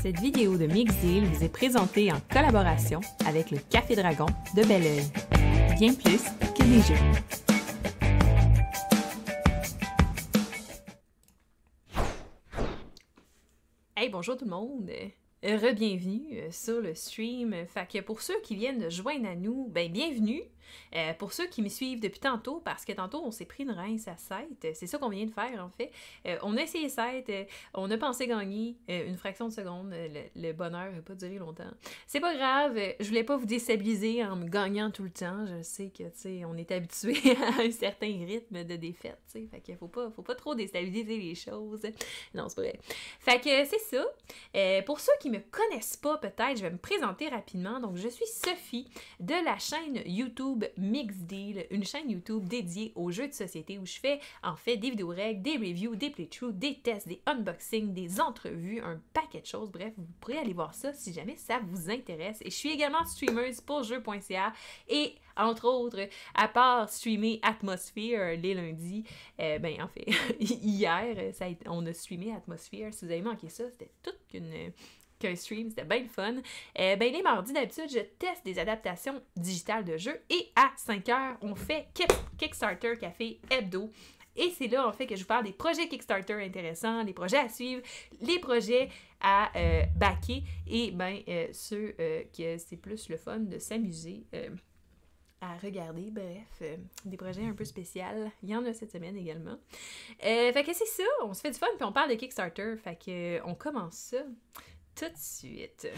Cette vidéo de Mixdeal vous est présentée en collaboration avec le Café Dragon de Bel-Oeil. Bien plus que des jeux. Hey, bonjour tout le monde! Re-bienvenue sur le stream. Fait que pour ceux qui viennent de joindre à nous, ben bienvenue! Pour ceux qui me suivent depuis tantôt, parce que tantôt on s'est pris une rince à 7, c'est ça qu'on vient de faire en fait. On a essayé 7, on a pensé gagner une fraction de seconde, le bonheur n'a pas duré longtemps. C'est pas grave, je voulais pas vous déstabiliser en me gagnant tout le temps, je sais que tu sais, on est habitué à un certain rythme de défaite, tu sais, fait qu'il faut pas trop déstabiliser les choses. Non, c'est pas vrai. Fait que c'est ça. Pour ceux qui me connaissent pas peut-être, je vais me présenter rapidement. Donc je suis Sophie de la chaîne YouTube Mixdeal, une chaîne YouTube dédiée aux jeux de société où je fais en fait des vidéos règles, des reviews, des playthroughs, des tests, des unboxings, des entrevues, un paquet de choses. Bref, vous pourrez aller voir ça si jamais ça vous intéresse. Et je suis également streameuse pour jeux.ca et entre autres, à streamer Atmosphere les lundis, ben en fait, hier, on a streamé Atmosphere. Si vous avez manqué ça, c'était toute qu'un stream, c'était bien le fun. Ben les mardis, d'habitude, je teste des adaptations digitales de jeux et à 5h, on fait Kickstarter Café Hebdo. Et c'est là, en fait, que je vous parle des projets Kickstarter intéressants, les projets à suivre, les projets à backer et ben ceux que c'est plus le fun de s'amuser à regarder, bref, des projets un peu spéciaux. Il y en a cette semaine également. Fait que c'est ça, on se fait du fun puis on parle de Kickstarter, fait que on commence ça tout de suite.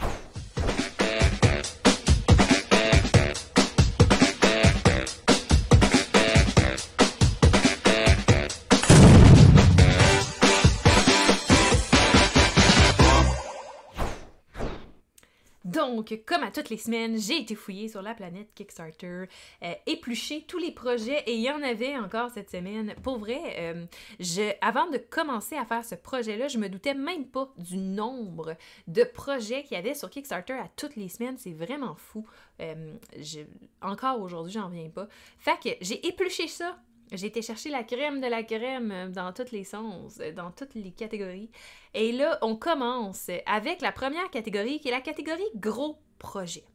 Donc, comme à toutes les semaines, j'ai été fouillée sur la planète Kickstarter, éplucher tous les projets, et il y en avait encore cette semaine. Pour vrai, avant de commencer à faire ce projet-là, je me doutais même pas du nombre de projets qu'il y avait sur Kickstarter à toutes les semaines. C'est vraiment fou. Encore aujourd'hui, j'en reviens pas. Fait que j'ai épluché ça. J'ai été chercher la crème de la crème dans tous les sens, dans toutes les catégories. Et là, on commence avec la première catégorie, qui est la catégorie gros projets.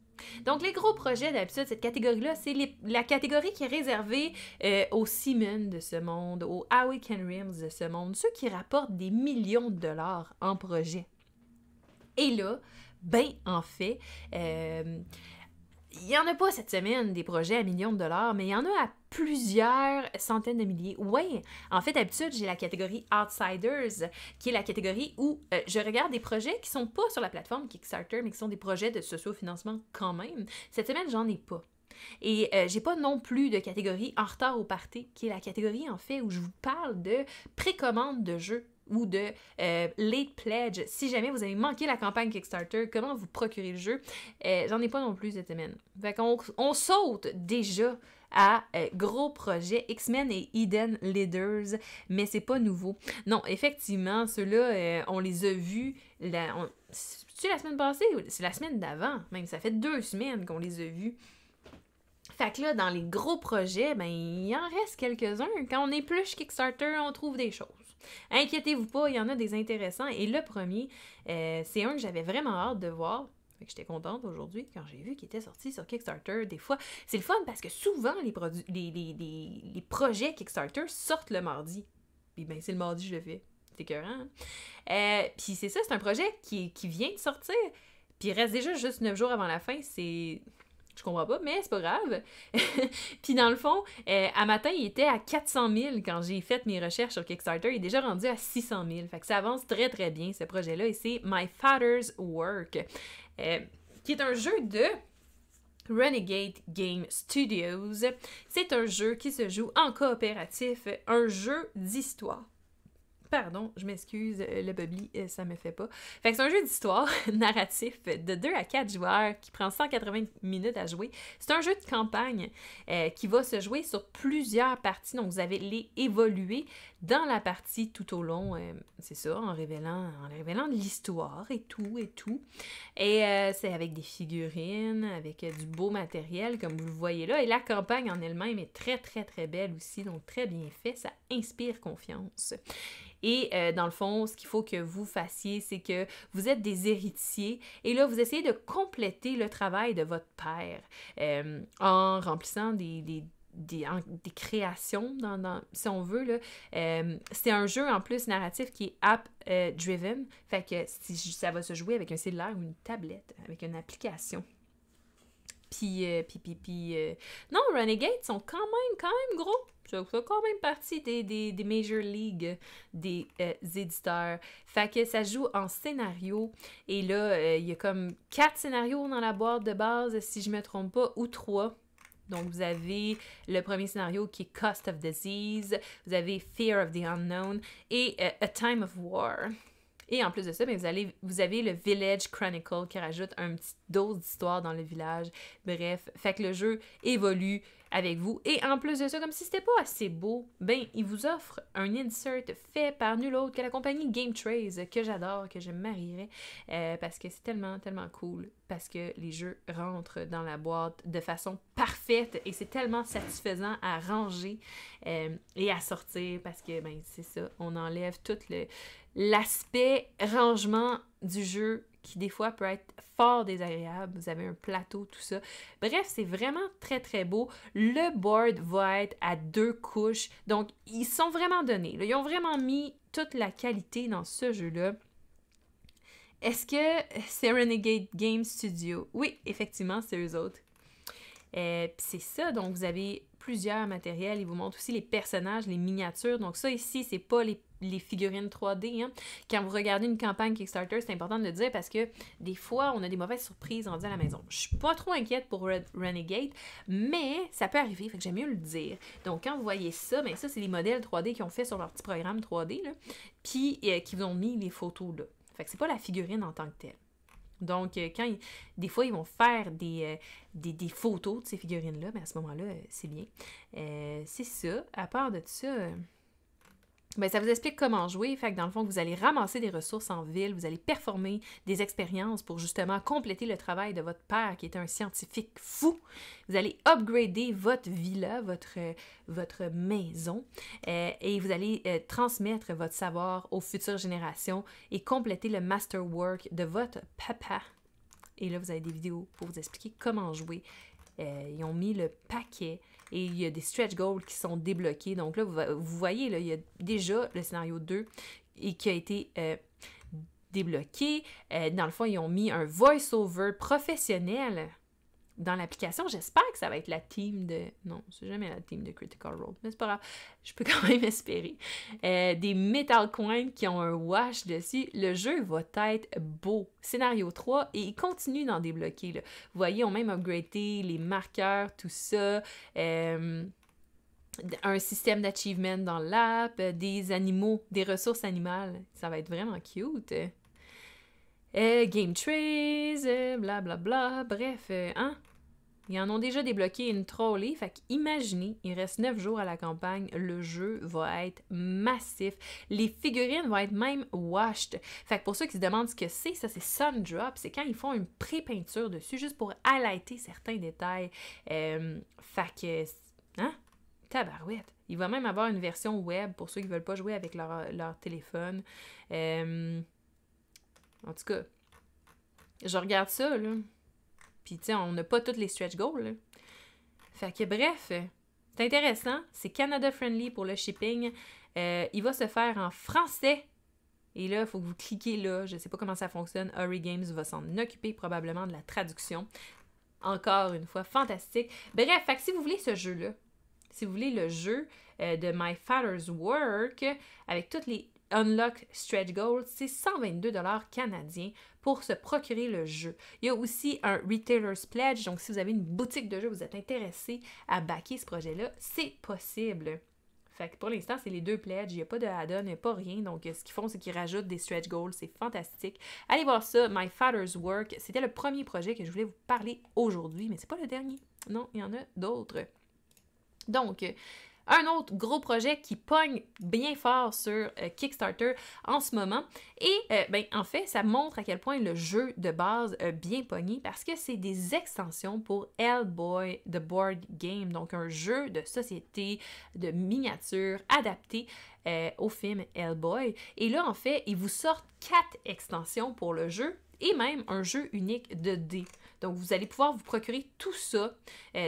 Donc, les gros projets, d'habitude, cette catégorie-là, c'est la catégorie qui est réservée aux Siemens de ce monde, aux Awaken Rims de ce monde, ceux qui rapportent des millions de dollars en projet. Et là, ben, en fait, il n'y en a pas cette semaine des projets à millions de dollars, mais il y en a à plusieurs centaines de milliers. Oui, en fait, d'habitude, j'ai la catégorie Outsiders, qui est la catégorie où je regarde des projets qui sont pas sur la plateforme Kickstarter, mais qui sont des projets de socio-financement quand même. Cette semaine, j'en ai pas. Et j'ai pas non plus de catégorie en retard au party, qui est la catégorie, en fait, où je vous parle de précommande de jeux ou de late pledge. Si jamais vous avez manqué la campagne Kickstarter, comment vous procurer le jeu? J'en ai pas non plus cette semaine. Fait qu'on saute déjà à gros projets X-Men et Eden Leaders, mais c'est pas nouveau. Non, effectivement, ceux-là, on les a vus. C'est la semaine passée ou c'est la semaine d'avant? Même, ça fait 2 semaines qu'on les a vus. Fait que là, dans les gros projets, ben, il en reste quelques-uns. Quand on épluche Kickstarter, on trouve des choses. Inquiétez-vous pas, il y en a des intéressants. Et le premier, c'est un que j'avais vraiment hâte de voir. Fait que j'étais contente aujourd'hui quand j'ai vu qu'il était sorti sur Kickstarter. Des fois, c'est le fun parce que souvent, les projets Kickstarter sortent le mardi. Puis ben, c'est le mardi que je le fais. C'est écœurant, hein? Puis c'est ça, c'est un projet qui vient de sortir. Puis il reste déjà juste 9 jours avant la fin. Je comprends pas, mais c'est pas grave. Puis dans le fond, à matin, il était à 400 000 quand j'ai fait mes recherches sur Kickstarter. Il est déjà rendu à 600 000. Fait que ça avance très très bien, ce projet-là. Et c'est My Father's Work, qui est un jeu de Renegade Game Studios. C'est un jeu qui se joue en coopératif, un jeu d'histoire. Pardon, je m'excuse, le bubbly, ça me fait pas. Fait que c'est un jeu d'histoire narratif de 2 à 4 joueurs qui prend 180 minutes à jouer. C'est un jeu de campagne qui va se jouer sur plusieurs parties. Donc, vous allez les évoluer dans la partie tout au long. C'est ça, en révélant de l'histoire et tout. Et c'est avec des figurines, avec du beau matériel, comme vous le voyez là. Et la campagne en elle-même est très, très, très belle aussi. Donc, très bien fait. Ça inspire confiance. Et dans le fond, ce qu'il faut que vous fassiez, c'est que vous êtes des héritiers et là, vous essayez de compléter le travail de votre père en remplissant des créations, si on veut. Là. C'est un jeu en plus narratif qui est app-driven. Fait que ça va se jouer avec un cellulaire ou une tablette, avec une application. Puis non, Renegade sont quand même gros. Ça fait quand même partie des Major League des éditeurs. Fait que ça joue en scénario. Et là, il y a comme 4 scénarios dans la boîte de base, si je me trompe pas, ou 3. Donc, vous avez le premier scénario qui est Cost of Disease, vous avez Fear of the Unknown et A Time of War. Et en plus de ça, bien, vous avez le Village Chronicle qui rajoute un petit dose d'histoire dans le village. Bref, fait que le jeu évolue avec vous. Et en plus de ça, comme si c'était pas assez beau, ben il vous offre un insert fait par nul autre que la compagnie Game Trace, que j'adore, que je marierais, parce que c'est tellement cool, parce que les jeux rentrent dans la boîte de façon parfaite et c'est tellement satisfaisant à ranger et à sortir, parce que, ben c'est ça, on enlève tout l'aspect rangement du jeu qui des fois peut être fort désagréable. Vous avez un plateau, tout ça. Bref, c'est vraiment très beau. Le board va être à 2 couches. Donc, ils sont vraiment donnés. Là. Ils ont vraiment mis toute la qualité dans ce jeu-là. Est-ce que c'est Renegade Game Studio? Oui, effectivement, c'est eux autres. Puis c'est ça, donc vous avez plusieurs matériels. Ils vous montrent aussi les personnages, les miniatures. Donc ça ici, c'est pas les figurines 3D. Hein. Quand vous regardez une campagne Kickstarter, c'est important de le dire parce que des fois, on a des mauvaises surprises rendues à la maison. Je suis pas trop inquiète pour Renegade, mais ça peut arriver, fait que j'aime mieux le dire. Donc quand vous voyez ça, bien ça, c'est les modèles 3D qu'ils ont fait sur leur petit programme 3D, là, puis qui vous ont mis les photos là. Fait que c'est pas la figurine en tant que telle. Donc, des fois, ils vont faire des photos de ces figurines-là, mais à ce moment-là, c'est bien. C'est ça. À part de ça, ben, ça vous explique comment jouer. Fait que dans le fond, vous allez ramasser des ressources en ville, vous allez performer des expériences pour justement compléter le travail de votre père, qui était un scientifique fou. Vous allez upgrader votre villa, votre maison, et vous allez transmettre votre savoir aux futures générations et compléter le masterwork de votre papa. Et là, vous avez des vidéos pour vous expliquer comment jouer. Ils ont mis le paquet et il y a des stretch goals qui sont débloqués. Donc là, vous voyez, là, il y a déjà le scénario 2 et qui a été débloqué. Dans le fond, ils ont mis un voice-over professionnel dans l'application. J'espère que ça va être la team de... Non, c'est jamais la team de Critical Role, mais c'est pas grave. Je peux quand même espérer. Des Metal Coins qui ont un wash dessus. Le jeu va être beau. Scénario 3, et il continue d'en débloquer. Là. Vous voyez, on a même upgradé les marqueurs, tout ça. Un système d'achievement dans l'app, des animaux, des ressources animales. Ça va être vraiment cute. Game Trace, blablabla, bref, hein? Ils en ont déjà débloqué une trolley, fait qu'imaginez, il reste 9 jours à la campagne, le jeu va être massif, les figurines vont être même washed. Fait que pour ceux qui se demandent ce que c'est, ça c'est Sundrop, c'est quand ils font une pré-peinture dessus, juste pour highlighter certains détails. Fait que, hein? Tabarouette. Il va même avoir une version web pour ceux qui ne veulent pas jouer avec leur téléphone. En tout cas, je regarde ça, là. Puis, tu sais, on n'a pas toutes les stretch goals, là. Fait que, bref, c'est intéressant. C'est Canada-friendly pour le shipping. Il va se faire en français. Et là, il faut que vous cliquez là. Je ne sais pas comment ça fonctionne. Ori Games va s'en occuper probablement de la traduction. Encore une fois, fantastique. Bref, fait que si vous voulez ce jeu-là, si vous voulez le jeu de My Father's Work, avec toutes les Unlock Stretch Goals, c'est 122 $ canadiens pour se procurer le jeu. Il y a aussi un Retailer's Pledge, donc si vous avez une boutique de jeux, vous êtes intéressé à backer ce projet-là, c'est possible. Fait que pour l'instant, c'est les 2 pledges, il n'y a pas de add-on, il n'y a pas rien, donc ce qu'ils font, c'est qu'ils rajoutent des stretch goals, c'est fantastique. Allez voir ça, My Father's Work, c'était le premier projet que je voulais vous parler aujourd'hui, mais c'est pas le dernier. Non, il y en a d'autres. Donc, un autre gros projet qui pogne bien fort sur Kickstarter en ce moment. Et ben, en fait, ça montre à quel point le jeu de base a bien pogné parce que c'est des extensions pour Hellboy The Board Game, donc un jeu de société, de miniature adapté au film Hellboy. Et là, en fait, ils vous sortent 4 extensions pour le jeu et même un jeu unique de dés. Donc, vous allez pouvoir vous procurer tout ça,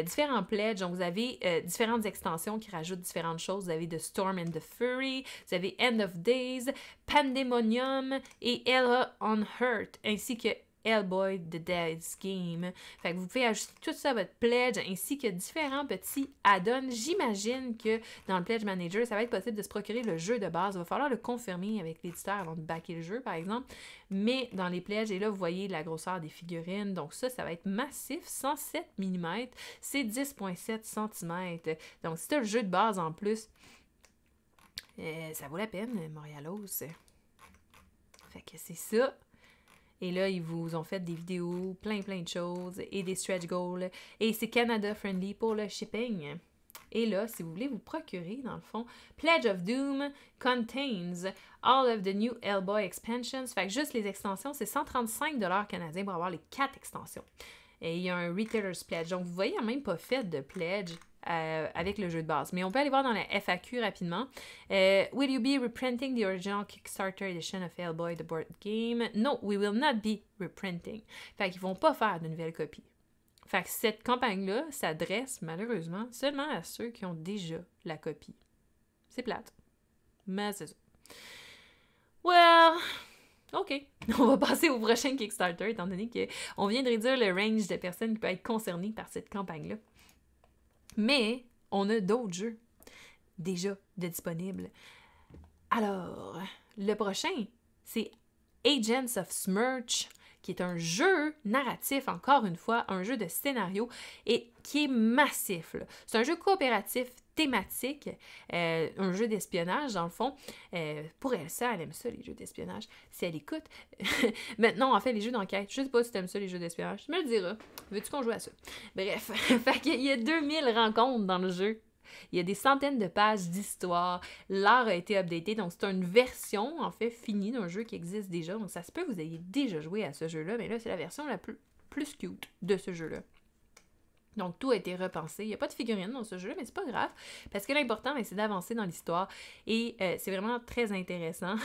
différents pledges. Donc, vous avez différentes extensions qui rajoutent différentes choses. Vous avez The Storm and the Fury, vous avez End of Days, Pandemonium et Hell on Earth, ainsi que Hellboy The Dead's Game. Fait que vous pouvez ajouter tout ça à votre pledge, ainsi que différents petits add-ons. J'imagine que dans le Pledge Manager, ça va être possible de se procurer le jeu de base. Il va falloir le confirmer avec l'éditeur avant de backer le jeu, par exemple. Mais dans les pledges, et là, vous voyez la grosseur des figurines. Donc ça va être massif, 107 mm. C'est 10,7 cm. Donc si tu as le jeu de base en plus, ça vaut la peine, Montréalos. Fait que c'est ça. Et là, ils vous ont fait des vidéos, plein de choses, et des stretch goals. Et c'est Canada friendly pour le shipping. Et là, si vous voulez vous procurer, dans le fond, Pledge of Doom contains all of the new Hellboy expansions. Fait que juste les extensions, c'est 135 $ canadiens pour avoir les 4 extensions. Et il y a un Retailer's Pledge. Donc, vous voyez, il n'y a même pas fait de pledge avec le jeu de base. Mais on peut aller voir dans la FAQ rapidement. Will you be reprinting the original Kickstarter edition of Hellboy the board game? No, we will not be reprinting. Fait qu'ils vont pas faire de nouvelles copies. Fait que cette campagne-là s'adresse malheureusement seulement à ceux qui ont déjà la copie. C'est plate. Mais c'est ça. Well, OK. On va passer au prochain Kickstarter, étant donné qu'on vient de réduire le range de personnes qui peuvent être concernées par cette campagne-là. Mais on a d'autres jeux déjà de disponibles. Alors, le prochain, c'est Agents of Smirch, qui est un jeu narratif, encore une fois, un jeu de scénario, et qui est massif. C'est un jeu coopératif thématique, un jeu d'espionnage, dans le fond. Pour Elsa, elle aime ça, les jeux d'espionnage, si elle écoute. Maintenant, en fait, les jeux d'enquête, je sais pas si tu aimes ça, les jeux d'espionnage, tu me le diras. Veux-tu qu'on joue à ça? Bref, fait qu'il y a 2000 rencontres dans le jeu. Il y a des centaines de pages d'histoire. L'art a été updaté, donc c'est une version, en fait, finie d'un jeu qui existe déjà. Donc ça se peut que vous ayez déjà joué à ce jeu-là, mais là, c'est la version la plus cute de ce jeu-là. Donc, tout a été repensé. Il n'y a pas de figurines dans ce jeu, mais c'est pas grave, parce que l'important, c'est d'avancer dans l'histoire, et c'est vraiment très intéressant.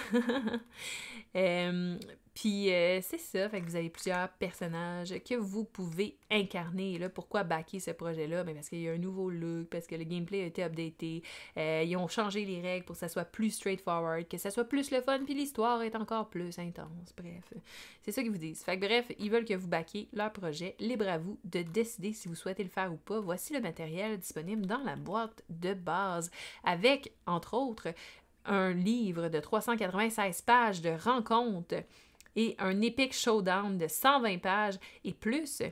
Puis, c'est ça, fait que vous avez plusieurs personnages que vous pouvez incarner. Et là, pourquoi backer ce projet-là? Bien, parce qu'il y a un nouveau look, parce que le gameplay a été updaté, ils ont changé les règles pour que ça soit plus straightforward, que ça soit plus le fun, puis l'histoire est encore plus intense. Bref, c'est ça qu'ils vous disent. Fait que bref, ils veulent que vous backiez leur projet. Libre à vous de décider si vous souhaitez le faire ou pas. Voici le matériel disponible dans la boîte de base, avec, entre autres, un livre de 396 pages de rencontres et un Epic Showdown de 120 pages et plus,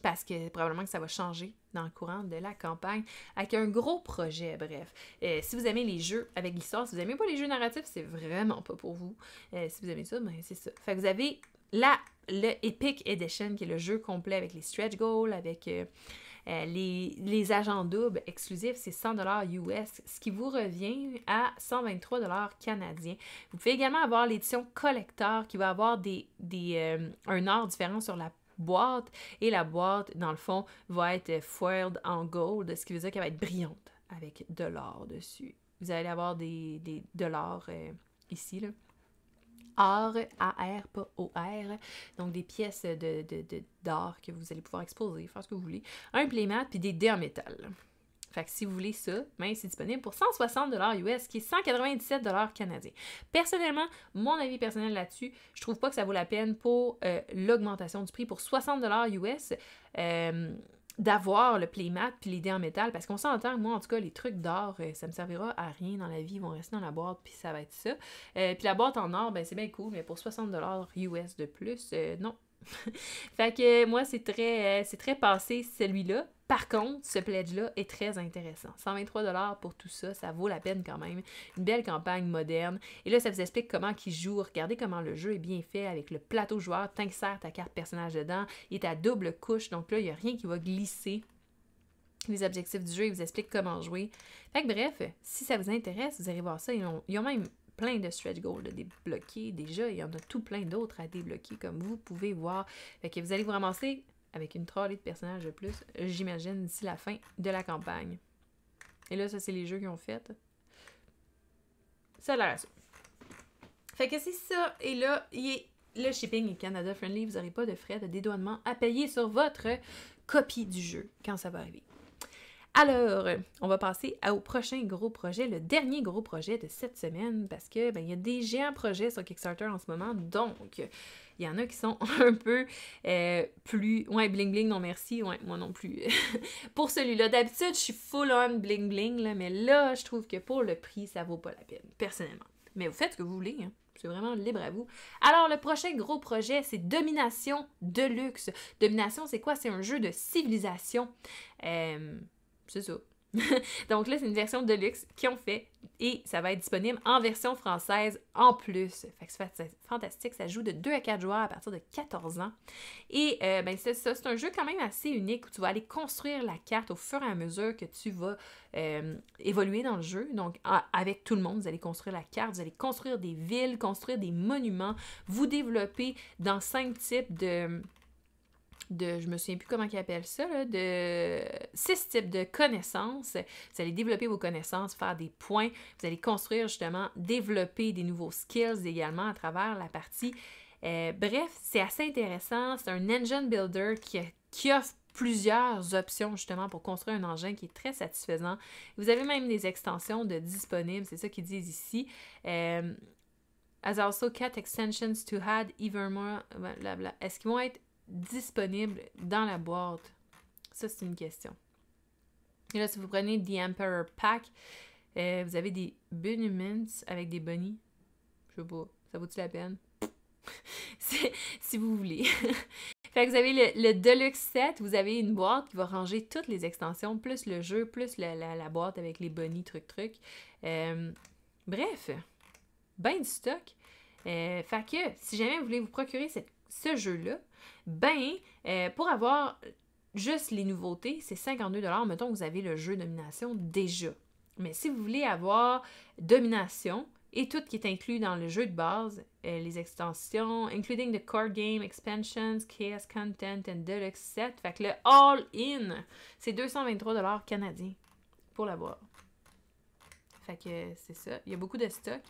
parce que probablement que ça va changer dans le courant de la campagne, avec un gros projet, bref. Si vous aimez les jeux avec l'histoire, si vous n'aimez pas les jeux narratifs, c'est vraiment pas pour vous. Si vous aimez ça, ben c'est ça. Fait que vous avez le Epic Edition, qui est le jeu complet avec les stretch goals, avec les agents doubles exclusifs, c'est 100 $ US, ce qui vous revient à 123 $ canadiens. Vous pouvez également avoir l'édition collector qui va avoir un art différent sur la boîte, et la boîte, dans le fond, va être foiled en gold, ce qui veut dire qu'elle va être brillante avec de l'or dessus. Vous allez avoir des dollars ici, là. AR, A-R, pas O-R, donc des pièces d'or que vous allez pouvoir exposer, faire ce que vous voulez. Un playmat, puis des dés en métal. Fait que si vous voulez ça, ben c'est disponible pour 160 $ US, qui est 197 $ canadiens. Personnellement, mon avis personnel là-dessus, je trouve pas que ça vaut la peine pour l'augmentation du prix pour 60 $ US. D'avoir le playmat puis les dés en métal, parce qu'on s'entend, moi en tout cas, les trucs d'or, ça me servira à rien dans la vie, ils vont rester dans la boîte puis ça va être ça. Puis la boîte en or, ben c'est bien cool, mais pour 60 $ US de plus, non. Fait que moi, c'est très passé celui-là. Par contre, ce pledge-là est très intéressant. 123 $ pour tout ça, ça vaut la peine quand même. Une belle campagne moderne. Et là, ça vous explique comment qu'ils jouent. Regardez comment le jeu est bien fait avec le plateau joueur. T'insères ta carte personnage dedans. Il est à double couche, donc là, il n'y a rien qui va glisser. Les objectifs du jeu, ils vous expliquent comment jouer. Fait que bref, si ça vous intéresse, vous allez voir ça. Ils ont même plein de stretch goals à débloquer. Déjà, il y en a tout plein d'autres à débloquer, comme vous pouvez voir. Fait que vous allez vous ramasser avec une trolley de personnages de plus, j'imagine, d'ici la fin de la campagne. Et là, ça, c'est les jeux qu'ils ont fait. Ça a l'air à ça. Fait que c'est ça. Et là, le shipping est Canada Friendly. Vous n'aurez pas de frais de dédouanement à payer sur votre copie du jeu quand ça va arriver. Alors, on va passer au prochain gros projet, le dernier gros projet de cette semaine, parce que il y a des géants projets sur Kickstarter en ce moment, donc il y en a qui sont un peu plus... Ouais, bling bling, non merci, ouais, moi non plus. Pour celui-là, d'habitude, je suis full on bling bling, là, mais là, je trouve que pour le prix, ça vaut pas la peine, personnellement. Mais vous faites ce que vous voulez, hein. C'est vraiment libre à vous. Alors, le prochain gros projet, c'est Domination Deluxe. Domination, c'est quoi? C'est un jeu de civilisation. C'est ça. Donc là, c'est une version Deluxe qu'ils ont fait et ça va être disponible en version française en plus. Fait que c'est fantastique. Ça joue de 2 à 4 joueurs à partir de 14 ans. Et c'est ça, c'est un jeu quand même assez unique où tu vas aller construire la carte au fur et à mesure que tu vas évoluer dans le jeu. Donc, avec tout le monde, vous allez construire la carte, vous allez construire des villes, construire des monuments, vous développer dans 5 types je me souviens plus comment ils appellent ça, là, de 6 types de connaissances. Vous allez développer vos connaissances, faire des points. Vous allez construire, justement, développer des nouveaux skills également à travers la partie. Bref, c'est assez intéressant. C'est un engine builder qui offre plusieurs options, justement, pour construire un engin qui est très satisfaisant. Vous avez même des extensions disponibles, c'est ça qu'ils disent ici. As also cat extensions to add even more, blablabla. Est-ce qu'ils vont être disponible dans la boîte? Ça, c'est une question. Et là, si vous prenez The Emperor Pack, vous avez des Buniments avec des bunnies. Je sais pas, ça vaut-tu la peine? Si vous voulez. Fait que vous avez le Deluxe Set, vous avez une boîte qui va ranger toutes les extensions, plus le jeu, plus la boîte avec les bunnies, truc. Bref, ben du stock. Fait que, si jamais vous voulez vous procurer ce jeu-là, pour avoir juste les nouveautés, c'est 52$. Mettons que vous avez le jeu Domination déjà. Mais si vous voulez avoir Domination et tout qui est inclus dans le jeu de base, les extensions, including the core game, expansions, chaos content and deluxe set, fait que le all-in, c'est 223$ canadiens pour l'avoir. Fait que c'est ça. Il y a beaucoup de stock,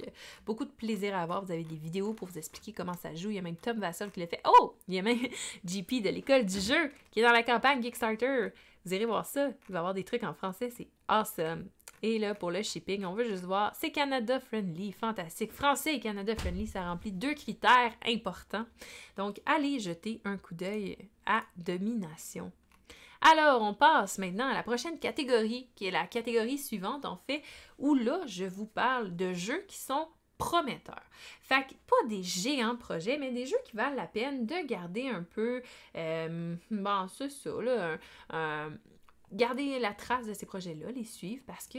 beaucoup de plaisir à avoir. Vous avez des vidéos pour vous expliquer comment ça joue. Il y a même Tom Vassell qui l'a fait. Oh! Il y a même JP de l'école du jeu qui est dans la campagne Kickstarter. Vous irez voir ça. Il va y avoir des trucs en français. C'est awesome. Et là, pour le shipping, on veut juste voir. C'est Canada Friendly. Fantastique. Français et Canada Friendly, ça remplit 2 critères importants. Donc, allez jeter un coup d'œil à Domination. Alors, on passe maintenant à la prochaine catégorie, qui est la catégorie suivante, en fait, où là, je vous parle de jeux qui sont prometteurs. Fait que, pas des géants projets, mais des jeux qui valent la peine de garder un peu, c'est ça, là, garder la trace de ces projets-là, les suivre, parce que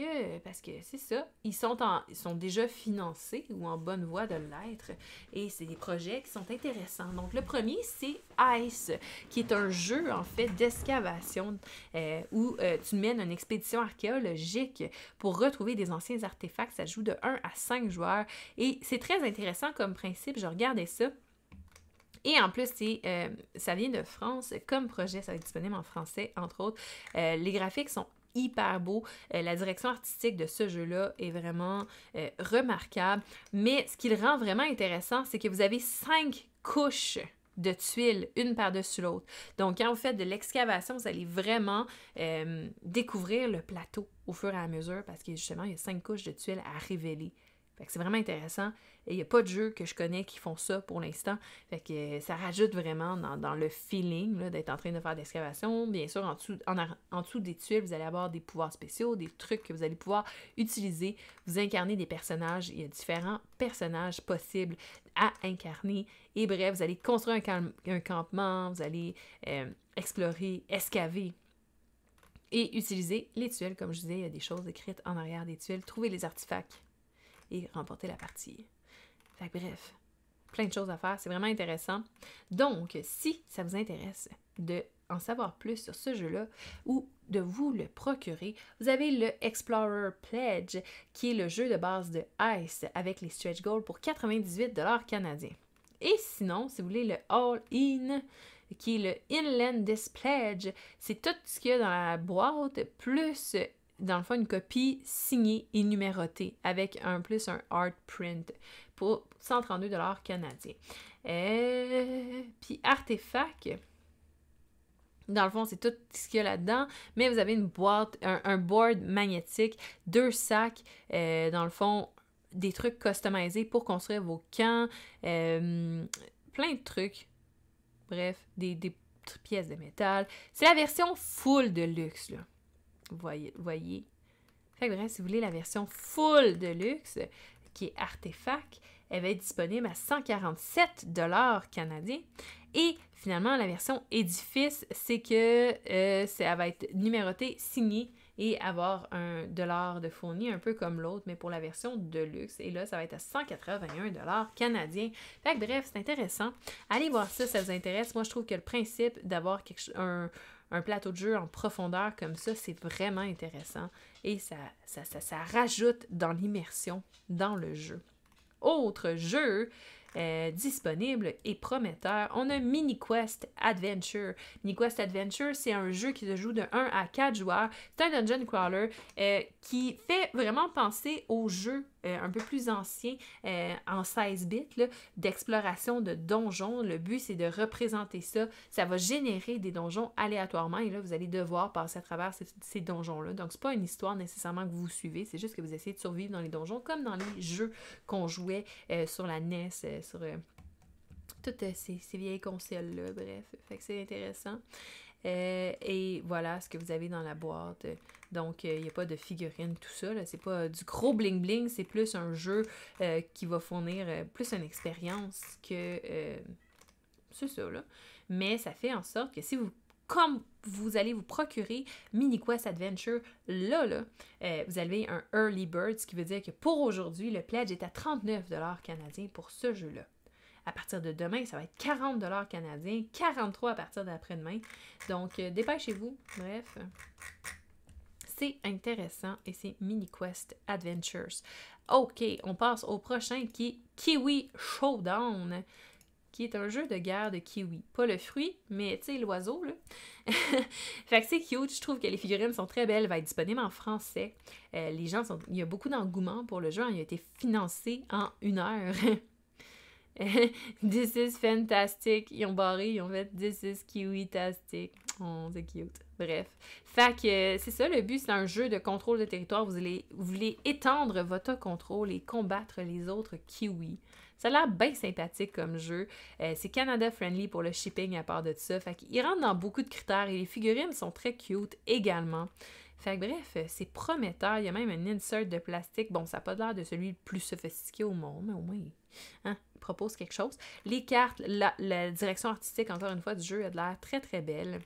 c'est ça, ils sont déjà financés ou en bonne voie de l'être, et c'est des projets qui sont intéressants. Donc, le premier, c'est Ice, qui est un jeu, en fait, d'excavation, où tu mènes une expédition archéologique pour retrouver des anciens artefacts. Ça joue de 1 à 5 joueurs, et c'est très intéressant comme principe. Je regardais ça. Et en plus, ça vient de France comme projet, ça va être disponible en français, entre autres. Les graphiques sont hyper beaux. La direction artistique de ce jeu-là est vraiment remarquable. Mais ce qui le rend vraiment intéressant, c'est que vous avez 5 couches de tuiles, une par-dessus l'autre. Donc, quand vous faites de l'excavation, vous allez vraiment découvrir le plateau au fur et à mesure parce que justement, il y a 5 couches de tuiles à révéler. Fait que c'est vraiment intéressant. Et il n'y a pas de jeux que je connais qui font ça pour l'instant. Fait que ça rajoute vraiment dans le feeling là, d'être en train de faire d'excavation. Bien sûr, en dessous des tuiles, vous allez avoir des pouvoirs spéciaux, des trucs que vous allez pouvoir utiliser. Vous incarnez des personnages. Il y a différents personnages possibles à incarner. Et bref, vous allez construire un campement, vous allez explorer, excaver. Et utiliser les tuiles. Comme je disais, il y a des choses écrites en arrière des tuiles. Trouver les artefacts et remporter la partie. Fait que bref, plein de choses à faire, c'est vraiment intéressant. Donc, si ça vous intéresse d'en savoir plus sur ce jeu-là ou de vous le procurer, vous avez le Explorer Pledge, qui est le jeu de base de Ice avec les stretch goals pour 98$ canadiens. Et sinon, si vous voulez le All-In, qui est le Inland Pledge, c'est tout ce qu'il y a dans la boîte, plus dans le fond, une copie signée et numérotée avec un art print pour 132 $ canadiens. Puis Artefact, dans le fond, c'est tout ce qu'il y a là-dedans, mais vous avez une boîte, un board magnétique, 2 sacs, dans le fond, des trucs customisés pour construire vos camps, plein de trucs. Bref, des pièces de métal. C'est la version full de luxe, là. Vous voyez. Fait que bref, si vous voulez la version full de luxe, qui est Artefact, elle va être disponible à 147 $ canadiens. Et finalement, la version édifice, c'est que ça va être numéroté, signé et avoir $1 de fourni, un peu comme l'autre, mais pour la version de luxe. Et là, ça va être à 181 $ canadiens. Fait que bref, c'est intéressant. Allez voir ça, ça vous intéresse. Moi, je trouve que le principe d'avoir un plateau de jeu en profondeur comme ça, c'est vraiment intéressant. Et ça rajoute dans l'immersion dans le jeu. Autre jeu disponible et prometteur, on a MiniQuest Adventure. MiniQuest Adventure, c'est un jeu qui se joue de 1 à 4 joueurs. C'est un dungeon crawler qui fait vraiment penser aux jeux un peu plus anciens en 16 bits d'exploration de donjons. Le but, c'est de représenter ça. Ça va générer des donjons aléatoirement et là, vous allez devoir passer à travers ces donjons-là. Donc, c'est pas une histoire nécessairement que vous suivez, c'est juste que vous essayez de survivre dans les donjons comme dans les jeux qu'on jouait sur la NES, sur toutes ces vieilles consoles-là, bref. Fait que c'est intéressant. Et voilà ce que vous avez dans la boîte. Donc, il n'y a pas de figurines, tout ça. C'est pas du gros bling-bling, c'est plus un jeu qui va fournir plus une expérience que... c'est ça, là. Mais ça fait en sorte que si vous... Comme vous allez vous procurer MiniQuest Adventure, là, vous avez un Early Bird, ce qui veut dire que pour aujourd'hui, le pledge est à 39 $ canadiens pour ce jeu-là. À partir de demain, ça va être 40 $ canadiens, 43 à partir d'après-demain. Donc, dépêchez-vous. Bref, c'est intéressant et c'est MiniQuest Adventures. OK, on passe au prochain qui est Kiwi Showdown, qui est un jeu de guerre de kiwi. Pas le fruit, mais tu sais, l'oiseau, là. Fait que c'est cute, je trouve que les figurines sont très belles, va être disponible en français. Il y a beaucoup d'engouement pour le jeu, il a été financé en 1 heure. This is fantastic. Ils ont barré, ils ont fait This is kiwi-tastic. Oh, c'est cute. Bref. Fait que c'est ça, le but, c'est un jeu de contrôle de territoire. Vous voulez étendre votre contrôle et combattre les autres kiwis. Ça a l'air bien sympathique comme jeu. C'est Canada-friendly pour le shipping à part de ça. Fait qu'il rentre dans beaucoup de critères et les figurines sont très cute également. Fait que bref, c'est prometteur. Il y a même un insert de plastique. Bon, ça n'a pas l'air de celui le plus sophistiqué au monde, mais au moins, il propose quelque chose. Les cartes, la direction artistique, encore une fois, du jeu a de l'air très, très belle.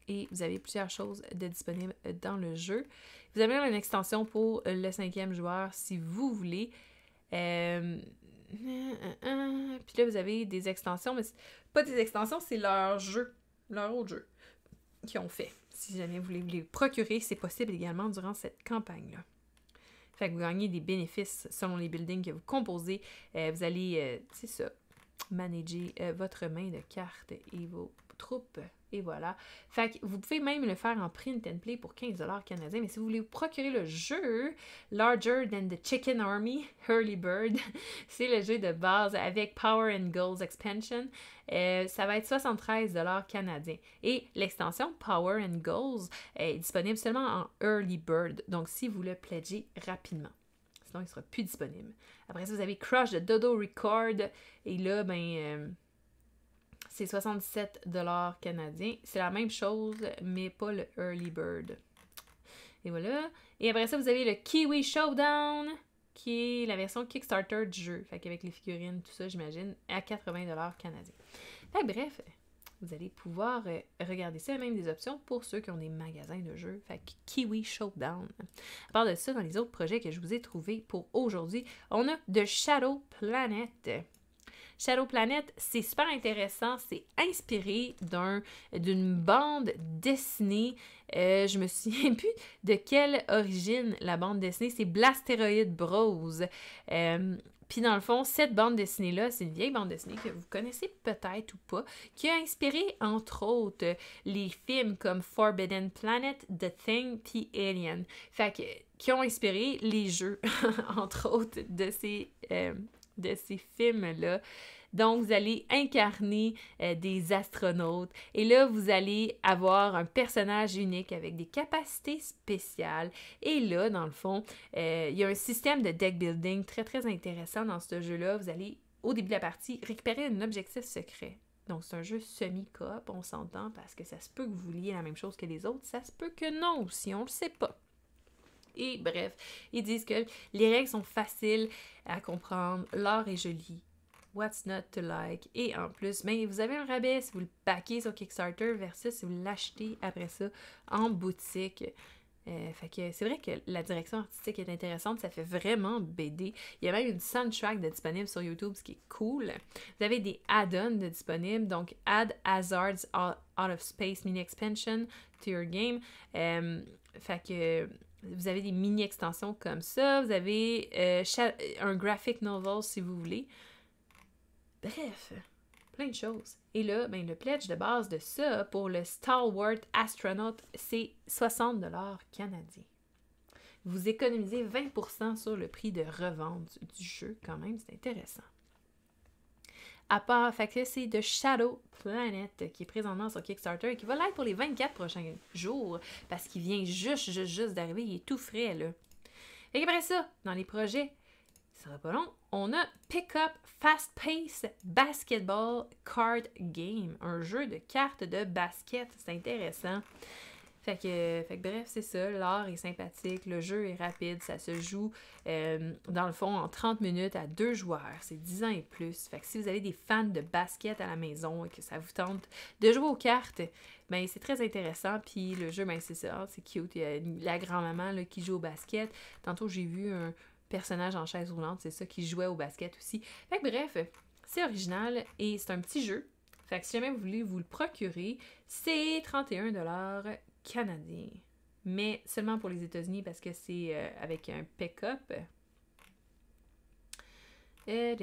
Et vous avez plusieurs choses de disponibles dans le jeu. Vous avez même une extension pour le 5e joueur, si vous voulez. Puis là, vous avez des extensions, mais c'est pas des extensions, c'est leur jeu, leur autre jeu qu'ils ont fait. Si jamais vous voulez les procurer, c'est possible également durant cette campagne-là. Fait que vous gagnez des bénéfices selon les buildings que vous composez. Vous allez, c'est ça, manager votre main de cartes et vos troupes. Et voilà. Fait que vous pouvez même le faire en print and play pour 15 $ canadiens. Mais si vous voulez vous procurer le jeu Larger Than the Chicken Army, Early Bird, c'est le jeu de base avec Power and Goals Expansion. Ça va être 73 $ canadiens. Et l'extension Power and Goals est disponible seulement en Early Bird. Donc, si vous le pledgez rapidement. Sinon, il ne sera plus disponible. Après ça, vous avez Crush de Dodo Record. Et là, c'est 77 $ canadiens. C'est la même chose, mais pas le Early Bird. Et voilà. Et après ça, vous avez le Kiwi Showdown, qui est la version Kickstarter du jeu. Fait qu'avec les figurines, tout ça, j'imagine, à 80 $ canadiens. Fait que bref, vous allez pouvoir regarder ça. Il y a même des options pour ceux qui ont des magasins de jeux. Fait que Kiwi Showdown. À part de ça, dans les autres projets que je vous ai trouvés pour aujourd'hui, on a The Shadow Planet. Shadow Planet, c'est super intéressant, c'est inspiré d'une bande dessinée, je me souviens plus de quelle origine la bande dessinée, c'est Blasteroid Bros. Puis dans le fond, cette bande dessinée-là, c'est une vieille bande dessinée que vous connaissez peut-être ou pas, qui a inspiré, entre autres, les films comme Forbidden Planet, The Thing, puis Alien. Fait que, qui ont inspiré les jeux, entre autres, de ces films-là. Donc, vous allez incarner des astronautes. Et là, vous allez avoir un personnage unique avec des capacités spéciales. Et là, dans le fond, il y a un système de deck building très, très intéressant dans ce jeu-là. Vous allez, au début de la partie, récupérer un objectif secret. Donc, c'est un jeu semi-coop, on s'entend, parce que ça se peut que vous vouliez la même chose que les autres. Ça se peut que non aussi, on le sait pas. Et bref, ils disent que les règles sont faciles à comprendre, l'art est joli. What's not to like? Et en plus, ben, vous avez un rabais si vous le packez sur Kickstarter versus si vous l'achetez après ça en boutique. Fait que c'est vrai que la direction artistique est intéressante, ça fait vraiment BD. Il y a même une soundtrack de disponible sur YouTube, ce qui est cool. Vous avez des add-ons de disponibles, donc Add Hazards Out of Space Mini Expansion to your game. Fait que vous avez des mini-extensions comme ça. Vous avez un graphic novel si vous voulez. Bref, plein de choses. Et là, ben, le pledge de base de ça pour le Stalwart Astronaut, c'est 60$ canadiens. Vous économisez 20% sur le prix de revente du jeu, quand même, c'est intéressant. À part, fait que c'est The Shadow Planet qui est présentement sur Kickstarter et qui va l'être pour les 24 prochains jours parce qu'il vient juste d'arriver, il est tout frais là. Et après ça, dans les projets, ça sera pas long, on a Pick Up Fast Pace Basketball Card Game, un jeu de cartes de basket, c'est intéressant. Fait que bref, c'est ça, l'art est sympathique, le jeu est rapide, ça se joue dans le fond en 30 minutes à 2 joueurs, c'est 10 ans et plus. Fait que si vous avez des fans de basket à la maison et que ça vous tente de jouer aux cartes, ben c'est très intéressant, puis le jeu, ben c'est ça, c'est cute, il y a la grand-maman là, qui joue au basket. Tantôt j'ai vu un personnage en chaise roulante, c'est ça, qui jouait au basket aussi. Fait que bref, c'est original et c'est un petit jeu. Fait que si jamais vous voulez vous le procurer, c'est 31$ canadien. Mais seulement pour les États-Unis parce que c'est avec un pick-up. Fait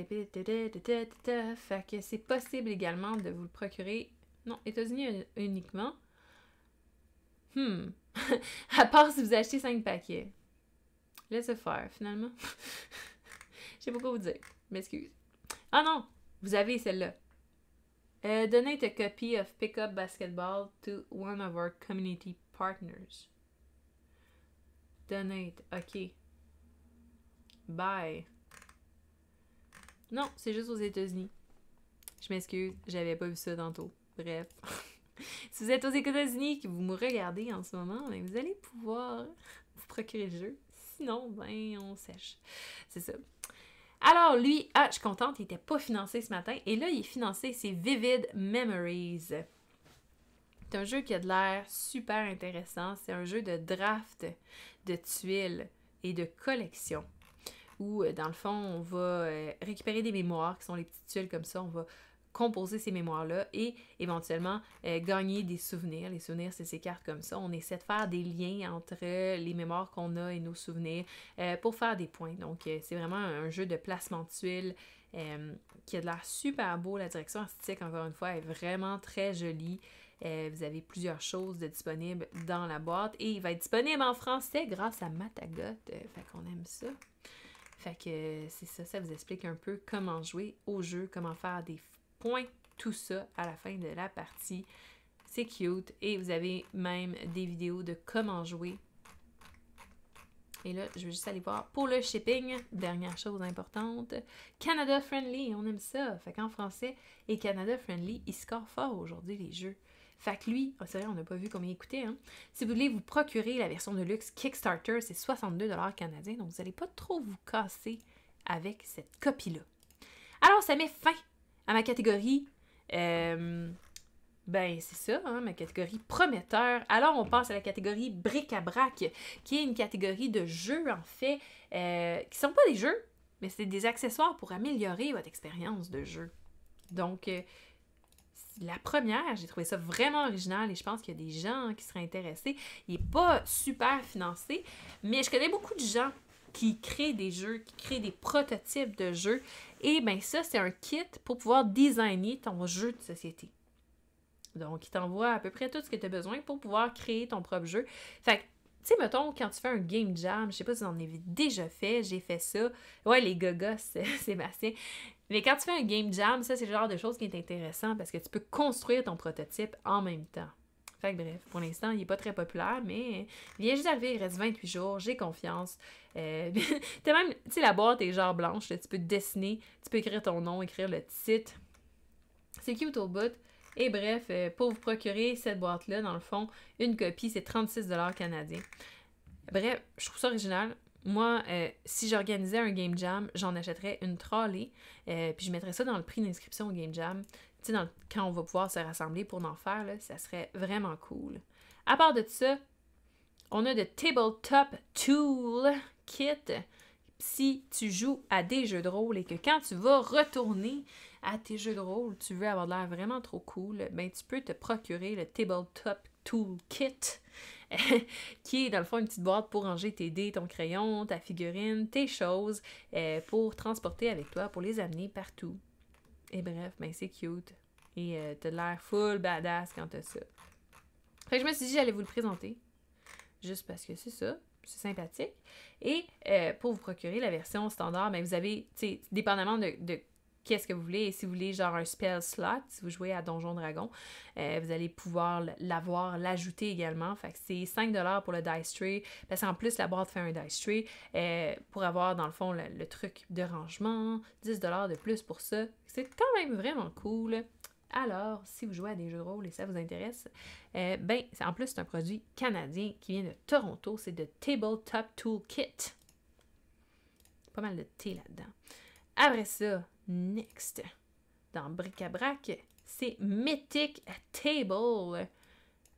que c'est possible également de vous le procurer. Non, États-Unis uniquement. À part si vous achetez 5 paquets. Laissez faire, finalement. Je sais pas quoi vous dire. M'excuse. Ah non! Vous avez celle-là. Donate a copy of Pick-Up Basketball to one of our community partners. Donate. OK. Bye. Non, c'est juste aux États-Unis. Je m'excuse, j'avais pas vu ça tantôt. Bref. Si vous êtes aux États-Unis et que vous me regardez en ce moment, ben vous allez pouvoir vous procurer le jeu. Sinon, ben, on sèche. C'est ça. Alors, lui, je suis contente, il n'était pas financé ce matin. Et là, il est financé, c'est Vivid Memories. C'est un jeu qui a de l'air super intéressant. C'est un jeu de draft de tuiles et de collection. Où, dans le fond, on va récupérer des mémoires qui sont les petites tuiles comme ça. On va composer ces mémoires-là et éventuellement gagner des souvenirs. Les souvenirs, c'est ces cartes comme ça. On essaie de faire des liens entre les mémoires qu'on a et nos souvenirs pour faire des points. Donc, c'est vraiment un jeu de placement de tuiles qui a de l'air super beau. La direction artistique, encore une fois, est vraiment très jolie. Vous avez plusieurs choses de disponibles dans la boîte et il va être disponible en français grâce à Matagot. Fait qu'on aime ça. Fait que c'est ça, ça vous explique un peu comment jouer au jeu, comment faire des points, tout ça à la fin de la partie. C'est cute. Et vous avez même des vidéos de comment jouer. Et là, je vais juste aller voir pour le shipping. Dernière chose importante. Canada Friendly, on aime ça. Fait qu'en français et Canada Friendly, il score fort aujourd'hui les jeux. Fait que lui, c'est vrai, on n'a pas vu combien il coûtait. Hein? Si vous voulez vous procurer la version de luxe Kickstarter, c'est 62$ canadiens. Donc, vous n'allez pas trop vous casser avec cette copie-là. Alors, ça met fin à ma catégorie. Ben, c'est ça, hein, ma catégorie prometteur. Alors, on passe à la catégorie bric-à-brac, qui est une catégorie de jeux, en fait, qui sont pas des jeux, mais c'est des accessoires pour améliorer votre expérience de jeu. Donc, la première, j'ai trouvé ça vraiment original et je pense qu'il y a des gens qui seraient intéressés. Il n'est pas super financé, mais je connais beaucoup de gens qui crée des jeux, qui crée des prototypes de jeux. Et bien ça, c'est un kit pour pouvoir designer ton jeu de société. Donc, il t'envoie à peu près tout ce que tu as besoin pour pouvoir créer ton propre jeu. Fait que, tu sais, mettons, quand tu fais un game jam, je sais pas si vous en avez déjà fait, j'ai fait ça. Ouais, les gogos, Sébastien. Mais quand tu fais un game jam, ça, c'est le genre de choses qui est intéressant parce que tu peux construire ton prototype en même temps. Fait que bref, pour l'instant, il n'est pas très populaire, mais il vient juste d'arriver, il reste 28 jours, j'ai confiance. T'as même, tu sais, la boîte est genre blanche, là, tu peux dessiner, tu peux écrire ton nom, écrire le titre. C'est cute au bout. Et bref, pour vous procurer cette boîte-là, dans le fond, une copie, c'est 36$ canadiens. Bref, je trouve ça original. Moi, si j'organisais un game jam, j'en achèterais une trolley, puis je mettrais ça dans le prix d'inscription au game jam. Tu sais, quand on va pouvoir se rassembler pour en faire, là, ça serait vraiment cool. À part de ça, on a de Tabletop Tool Kit. Si tu joues à des jeux de rôle et que quand tu vas retourner à tes jeux de rôle, tu veux avoir l'air vraiment trop cool, ben tu peux te procurer le Tabletop Tool Kit, qui est dans le fond une petite boîte pour ranger tes dés, ton crayon, ta figurine, tes choses, pour transporter avec toi, pour les amener partout. Et bref, ben c'est cute. Et t'as l'air full badass quand t'as ça. Fait que je me suis dit j'allais vous le présenter. Juste parce que c'est ça. C'est sympathique. Et pour vous procurer la version standard, ben vous avez, tu sais, dépendamment de qu'est-ce que vous voulez, et si vous voulez genre un spell slot, si vous jouez à Donjon Dragon, vous allez pouvoir l'ajouter également. Fait que c'est 5$ pour le dice tray, parce qu'en plus la boîte fait un dice tray, pour avoir dans le fond le truc de rangement, 10$ de plus pour ça. C'est quand même vraiment cool. Alors, si vous jouez à des jeux de rôle et ça vous intéresse, en plus, c'est un produit canadien qui vient de Toronto. C'est de Tabletop Tool Kit. Pas mal de thé là-dedans. Après ça, next, dans Bric-à-Brac, c'est Mythic Table.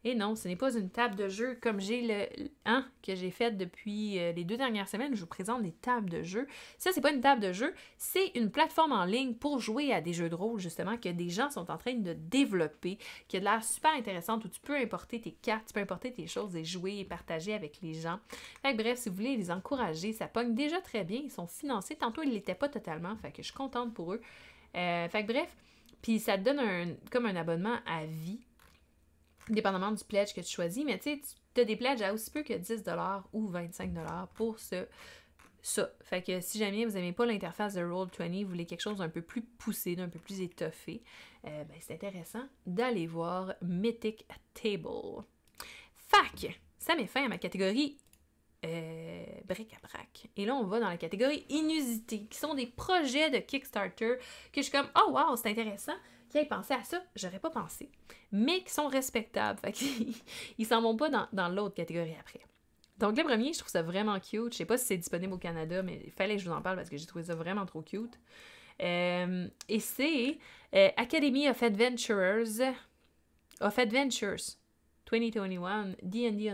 Et non, ce n'est pas une table de jeu comme que j'ai faite depuis les 2 dernières semaines. Je vous présente des tables de jeu. Ça, c'est pas une table de jeu, c'est une plateforme en ligne pour jouer à des jeux de rôle, justement, que des gens sont en train de développer, qui a de l'air super intéressante, où tu peux importer tes cartes, tu peux importer tes choses et jouer et partager avec les gens. Fait que bref, si vous voulez les encourager, ça pogne déjà très bien. Ils sont financés. Tantôt, ils ne l'étaient pas totalement, fait que je suis contente pour eux. Fait que bref, puis ça te donne comme un abonnement à vie, dépendamment du pledge que tu choisis, mais tu sais, tu as des pledges à aussi peu que 10$ ou 25$ pour ça. Fait que si jamais vous n'aimez pas l'interface de Roll20, vous voulez quelque chose d'un peu plus poussé, d'un peu plus étoffé, c'est intéressant d'aller voir Mythic Table. Fac, ça met fin à ma catégorie bric-à-brac. Et là, on va dans la catégorie inusité, qui sont des projets de Kickstarter que je suis comme, oh wow, c'est intéressant. Qui aient pensé à ça, j'aurais pas pensé. Mais qui sont respectables. Fait qu'ils s'en vont pas dans l'autre catégorie après. Donc le premier, je trouve ça vraiment cute. Je sais pas si c'est disponible au Canada, mais il fallait que je vous en parle parce que j'ai trouvé ça vraiment trop cute. Et c'est Academy of Adventures 2021 D&D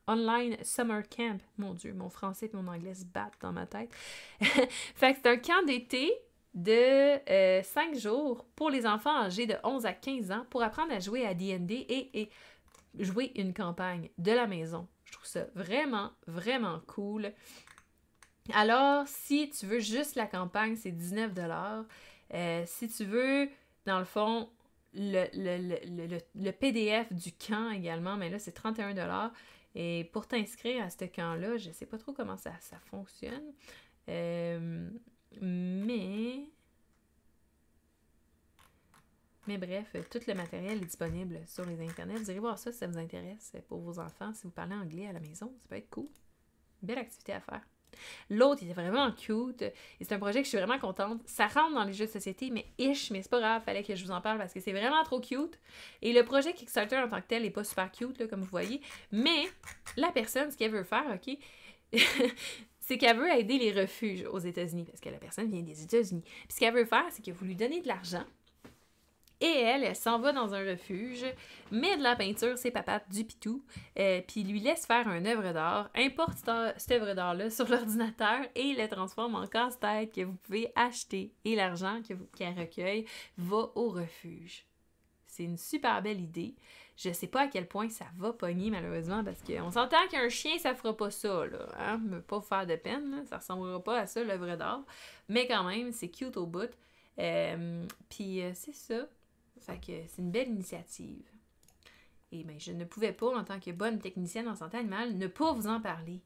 Online Summer Camp. Mon Dieu, mon français et mon anglais se battent dans ma tête. Fait que c'est un camp d'été de 5 jours pour les enfants âgés de 11 à 15 ans pour apprendre à jouer à D&D et jouer une campagne de la maison. Je trouve ça vraiment, vraiment cool. Alors, si tu veux juste la campagne, c'est 19$. Si tu veux, dans le fond, le PDF du camp également, mais là, c'est 31$. Et pour t'inscrire à ce camp-là, je ne sais pas trop comment ça fonctionne. Mais bref, tout le matériel est disponible sur les internets. Vous irez voir ça si ça vous intéresse pour vos enfants. Si vous parlez anglais à la maison, ça peut être cool. Belle activité à faire. L'autre, il est vraiment cute. Et c'est un projet que je suis vraiment contente. Ça rentre dans les jeux de société, mais mais c'est pas grave, fallait que je vous en parle parce que c'est vraiment trop cute. Et le projet Kickstarter en tant que tel n'est pas super cute, là, comme vous voyez. Mais la personne, ce qu'elle veut faire, OK, c'est qu'elle veut aider les refuges aux États-Unis, parce que la personne vient des États-Unis. Puis ce qu'elle veut faire, c'est que vous lui donnez de l'argent, et elle s'en va dans un refuge, met de la peinture, ses papates, du pitou, puis lui laisse faire une œuvre d'art, importe cette œuvre d'art-là sur l'ordinateur et le transforme en casse-tête que vous pouvez acheter. Et l'argent qu'elle recueille va au refuge. C'est une super belle idée. Je sais pas à quel point ça va pogner, malheureusement, parce qu'on s'entend qu'un chien, ça fera pas ça, là. Hein? Me pas faire de peine, là. Ça ressemblera pas à ça, l'œuvre d'art. Mais quand même, c'est cute au bout. Puis c'est ça. Fait que c'est une belle initiative. Et bien, je ne pouvais pas, en tant que bonne technicienne en santé animale, ne pas vous en parler.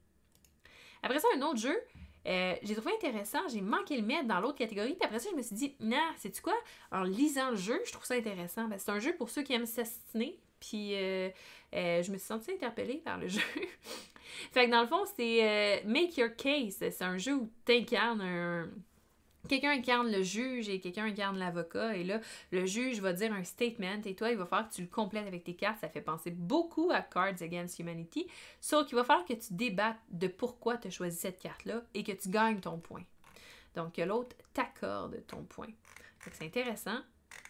Après ça, un autre jeu, j'ai trouvé intéressant, j'ai manqué le mettre dans l'autre catégorie, puis après ça, je me suis dit, non, sais-tu quoi? En lisant le jeu, je trouve ça intéressant. Ben, c'est un jeu pour ceux qui aiment s'astiner, puis je me suis sentie interpellée par le jeu. Fait que dans le fond, c'est Make Your Case. C'est un jeu où t'incarnes un... Quelqu'un incarne le juge et quelqu'un incarne l'avocat. Et là, le juge va dire un statement et toi, il va falloir que tu le complètes avec tes cartes. Ça fait penser beaucoup à Cards Against Humanity. Sauf qu'il va falloir que tu débattes de pourquoi tu as choisi cette carte-là et que tu gagnes ton point. Donc, que l'autre t'accorde ton point. Donc, c'est intéressant.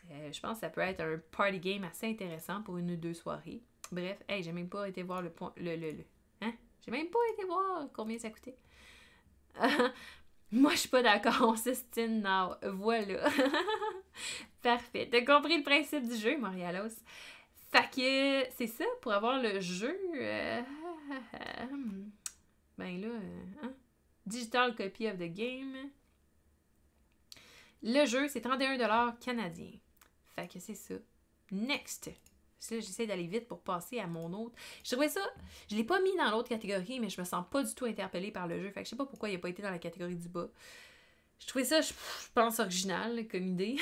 Je pense que ça peut être un party game assez intéressant pour une ou deux soirées. Bref, hey, j'ai même pas été voir le point... Hein? J'ai même pas été voir combien ça coûtait. Moi, je suis pas d'accord, on s'estime now. Voilà. Parfait. T'as compris le principe du jeu, Montréalos? Fait que c'est ça, pour avoir le jeu... ben là... Hein? Digital copy of the game. Le jeu, c'est 31$ canadiens. Fait que c'est ça. Next! J'essaie d'aller vite pour passer à mon autre. Je trouvais ça... Je l'ai pas mis dans l'autre catégorie, mais je me sens pas du tout interpellée par le jeu. Fait que je sais pas pourquoi il a pas été dans la catégorie du bas. Je trouvais ça, je pense, original comme idée.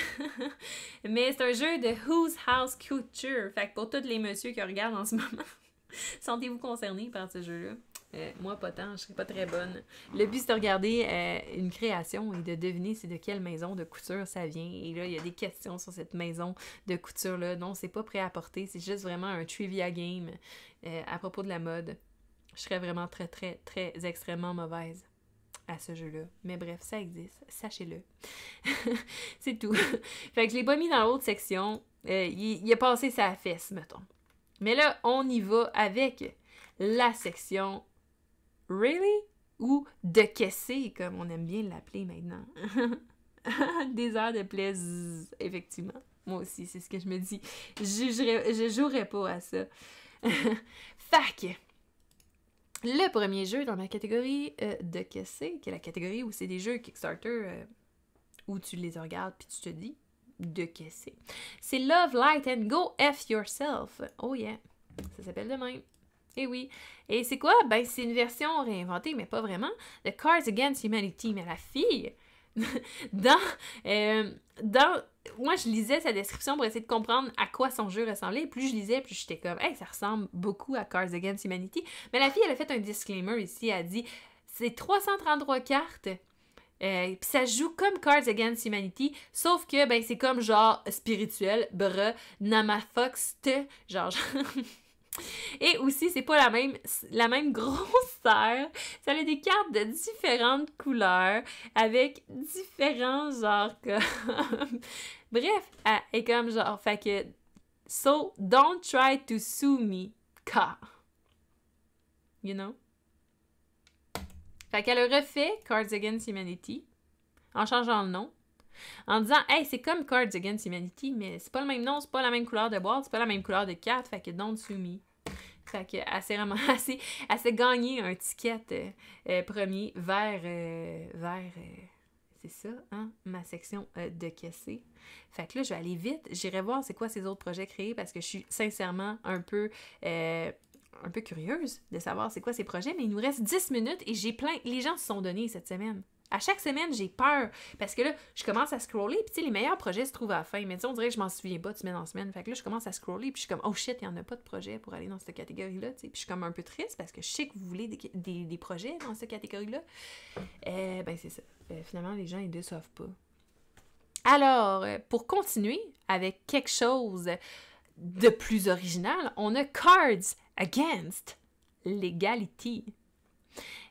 Mais c'est un jeu de Whose House Couture. Fait que pour tous les messieurs qui regardent en ce moment, sentez-vous concernés par ce jeu-là? Moi, pas tant, je serais pas très bonne. Le but, c'est de regarder une création et de deviner c'est de quelle maison de couture ça vient. Et là, il y a des questions sur cette maison de couture-là. Non, c'est pas prêt à apporter, c'est juste vraiment un trivia game à propos de la mode. Je serais vraiment très, très, très extrêmement mauvaise à ce jeu-là. Mais bref, ça existe, sachez-le. C'est tout. Fait que je l'ai pas mis dans l'autre section. Il a passé sa fesse, mettons. Mais là, on y va avec la section Really? Ou de caisser, comme on aime bien l'appeler maintenant. Des heures de plaisir, effectivement. Moi aussi, c'est ce que je me dis. Je jouerais pas à ça. Fac! Le premier jeu dans ma catégorie de caisser, qui est la catégorie où c'est des jeux Kickstarter où tu les regardes puis tu te dis de caisser. C'est Love, Light and Go F Yourself. Oh yeah! Ça s'appelle de même. Et oui. Et c'est quoi? Ben, c'est une version réinventée, mais pas vraiment, de Cards Against Humanity. Mais la fille, moi, je lisais sa description pour essayer de comprendre à quoi son jeu ressemblait. Plus je lisais, plus j'étais comme, hey, ça ressemble beaucoup à Cards Against Humanity. Mais la fille, elle a fait un disclaimer ici. Elle a dit, c'est 333 cartes. Puis ça joue comme Cards Against Humanity, sauf que, ben, c'est comme genre spirituel, namafoxt, genre... Et aussi, c'est pas la même grosseur. Ça a des cartes de différentes couleurs avec différents genres comme... Bref, elle est comme genre... Fait que... So, don't try to sue me, car. You know? Fait qu'elle a refait Cards Against Humanity en changeant le nom. En disant, hey, c'est comme Cards Against Humanity, mais c'est pas le même nom, c'est pas la même couleur de boîte, c'est pas la même couleur de carte, fait que don't sue me. Fait que elle s'est gagné un ticket premier vers c'est ça, hein, ma section de caisser. Fait que là, je vais aller vite, j'irai voir c'est quoi ces autres projets créés parce que je suis sincèrement un peu curieuse de savoir c'est quoi ces projets, mais il nous reste 10 minutes et les gens se sont donnés cette semaine. À chaque semaine, j'ai peur, parce que là, je commence à scroller, puis tu sais, les meilleurs projets se trouvent à la fin, mais tu sais, on dirait que je m'en souviens pas de semaine en semaine, fait que là, je commence à scroller, puis je suis comme, oh shit, il y en a pas de projet pour aller dans cette catégorie-là, tu sais, puis je suis comme un peu triste, parce que je sais que vous voulez des projets dans cette catégorie-là. Ben, c'est ça. Finalement, les gens, ils déçoivent pas. Alors, pour continuer avec quelque chose de plus original, on a Cards Against Legality.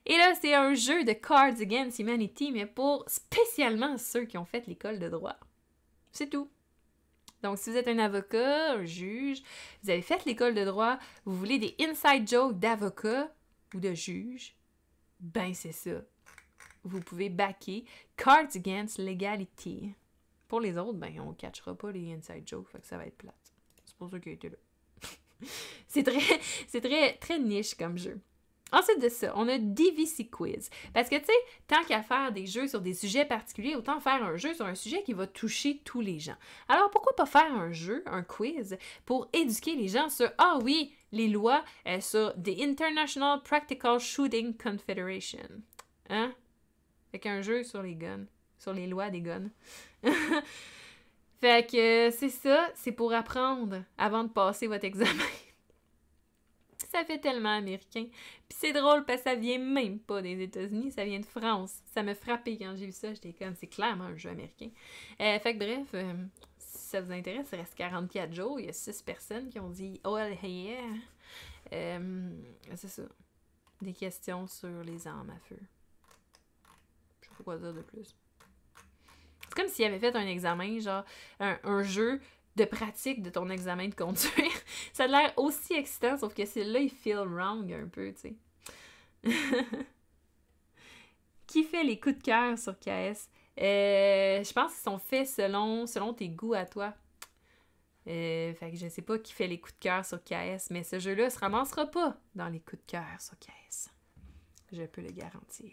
Et là, c'est un jeu de Cards Against Humanity, mais pour spécialement ceux qui ont fait l'école de droit. C'est tout. Donc, si vous êtes un avocat, un juge, vous avez fait l'école de droit, vous voulez des inside jokes d'avocat ou de juge, ben c'est ça. Vous pouvez backer Cards Against Legality. Pour les autres, ben on ne catchera pas les inside jokes, fait que ça va être plate. pour ça qu'il a été là. C'est très niche comme jeu. Ensuite de ça, on a DVC Quiz. Parce que, tu sais, tant qu'à faire des jeux sur des sujets particuliers, autant faire un jeu sur un sujet qui va toucher tous les gens. Alors, pourquoi pas faire un jeu, un quiz, pour éduquer les gens sur, ah oui, les lois sur The International Practical Shooting Confederation. Hein? Fait qu'un jeu sur les guns, sur les lois des guns. Fait que c'est ça, c'est pour apprendre avant de passer votre examen. Ça fait tellement américain. Puis c'est drôle parce que ça vient même pas des États-Unis, ça vient de France. Ça m'a frappé quand j'ai vu ça, j'étais comme, c'est clairement un jeu américain. Fait que bref, si ça vous intéresse, il reste 44 jours, il y a 6 personnes qui ont dit « Oh yeah! » C'est ça. Des questions sur les armes à feu. Je sais pas quoi dire de plus. C'est comme s'il avait fait un examen, genre un jeu de pratique de ton examen de conduire. Ça a l'air aussi excitant, sauf que celui-là, il feel wrong un peu, tu sais. Qui fait les coups de cœur sur KS? Je pense qu'ils sont faits selon tes goûts à toi. Fait que je sais pas qui fait les coups de cœur sur KS, mais ce jeu-là se ramassera pas dans les coups de cœur sur KS. Je peux le garantir.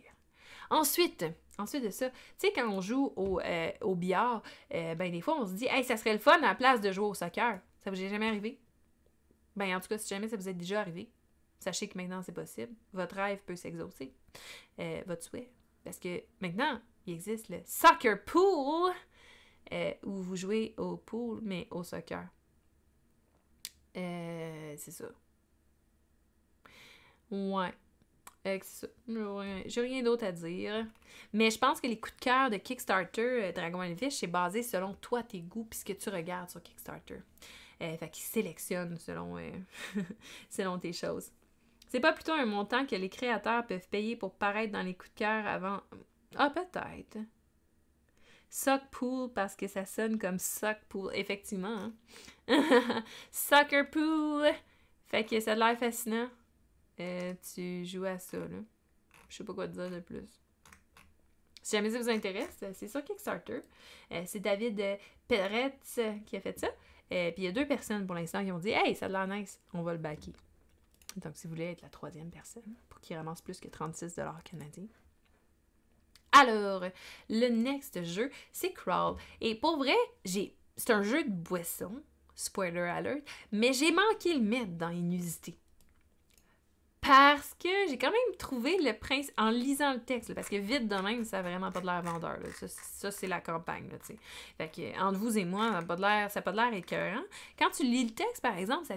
Ensuite de ça, tu sais, quand on joue au billard, ben des fois, on se dit « Hey, ça serait le fun à la place de jouer au soccer. » Ça vous est jamais arrivé? Ben, en tout cas, si jamais ça vous est déjà arrivé, sachez que maintenant, c'est possible. Votre rêve peut s'exaucer. Votre souhait. Parce que maintenant, il existe le soccer pool, où vous jouez au pool, mais au soccer. C'est ça. Ouais. C'est ça. J'ai rien d'autre à dire. Mais je pense que les coups de cœur de Kickstarter, Dragon and Fish, c'est basé selon toi, tes goûts, puis ce que tu regardes sur Kickstarter. Fait qu'ils sélectionnent selon tes choses. C'est pas plutôt un montant que les créateurs peuvent payer pour paraître dans les coups de cœur avant... Ah, peut-être. Sock Pool, parce que ça sonne comme Sock Pool. Effectivement. Hein? Soccer Pool! Fait que ça a l'air fascinant. Tu joues à ça, là. Je sais pas quoi te dire de plus. Si jamais ça vous intéresse, c'est sur Kickstarter. C'est David Peretz qui a fait ça. Puis il y a 2 personnes pour l'instant qui ont dit « Hey, ça a l'air nice, on va le backer. » Donc, si vous voulez être la 3e personne pour qu'il ramasse plus que 36$ canadiens. Alors, le next jeu, c'est Crawl. Et pour vrai, c'est un jeu de boisson, spoiler alert, mais j'ai manqué le mettre dans Inusité. Parce que j'ai quand même trouvé le prince en lisant le texte, là, parce que vite de même, ça n'a vraiment pas de l'air vendeur. Là. Ça c'est la campagne, là, tu sais. Fait que, entre vous et moi, ça n'a pas de l'air écœurant. Quand tu lis le texte, par exemple,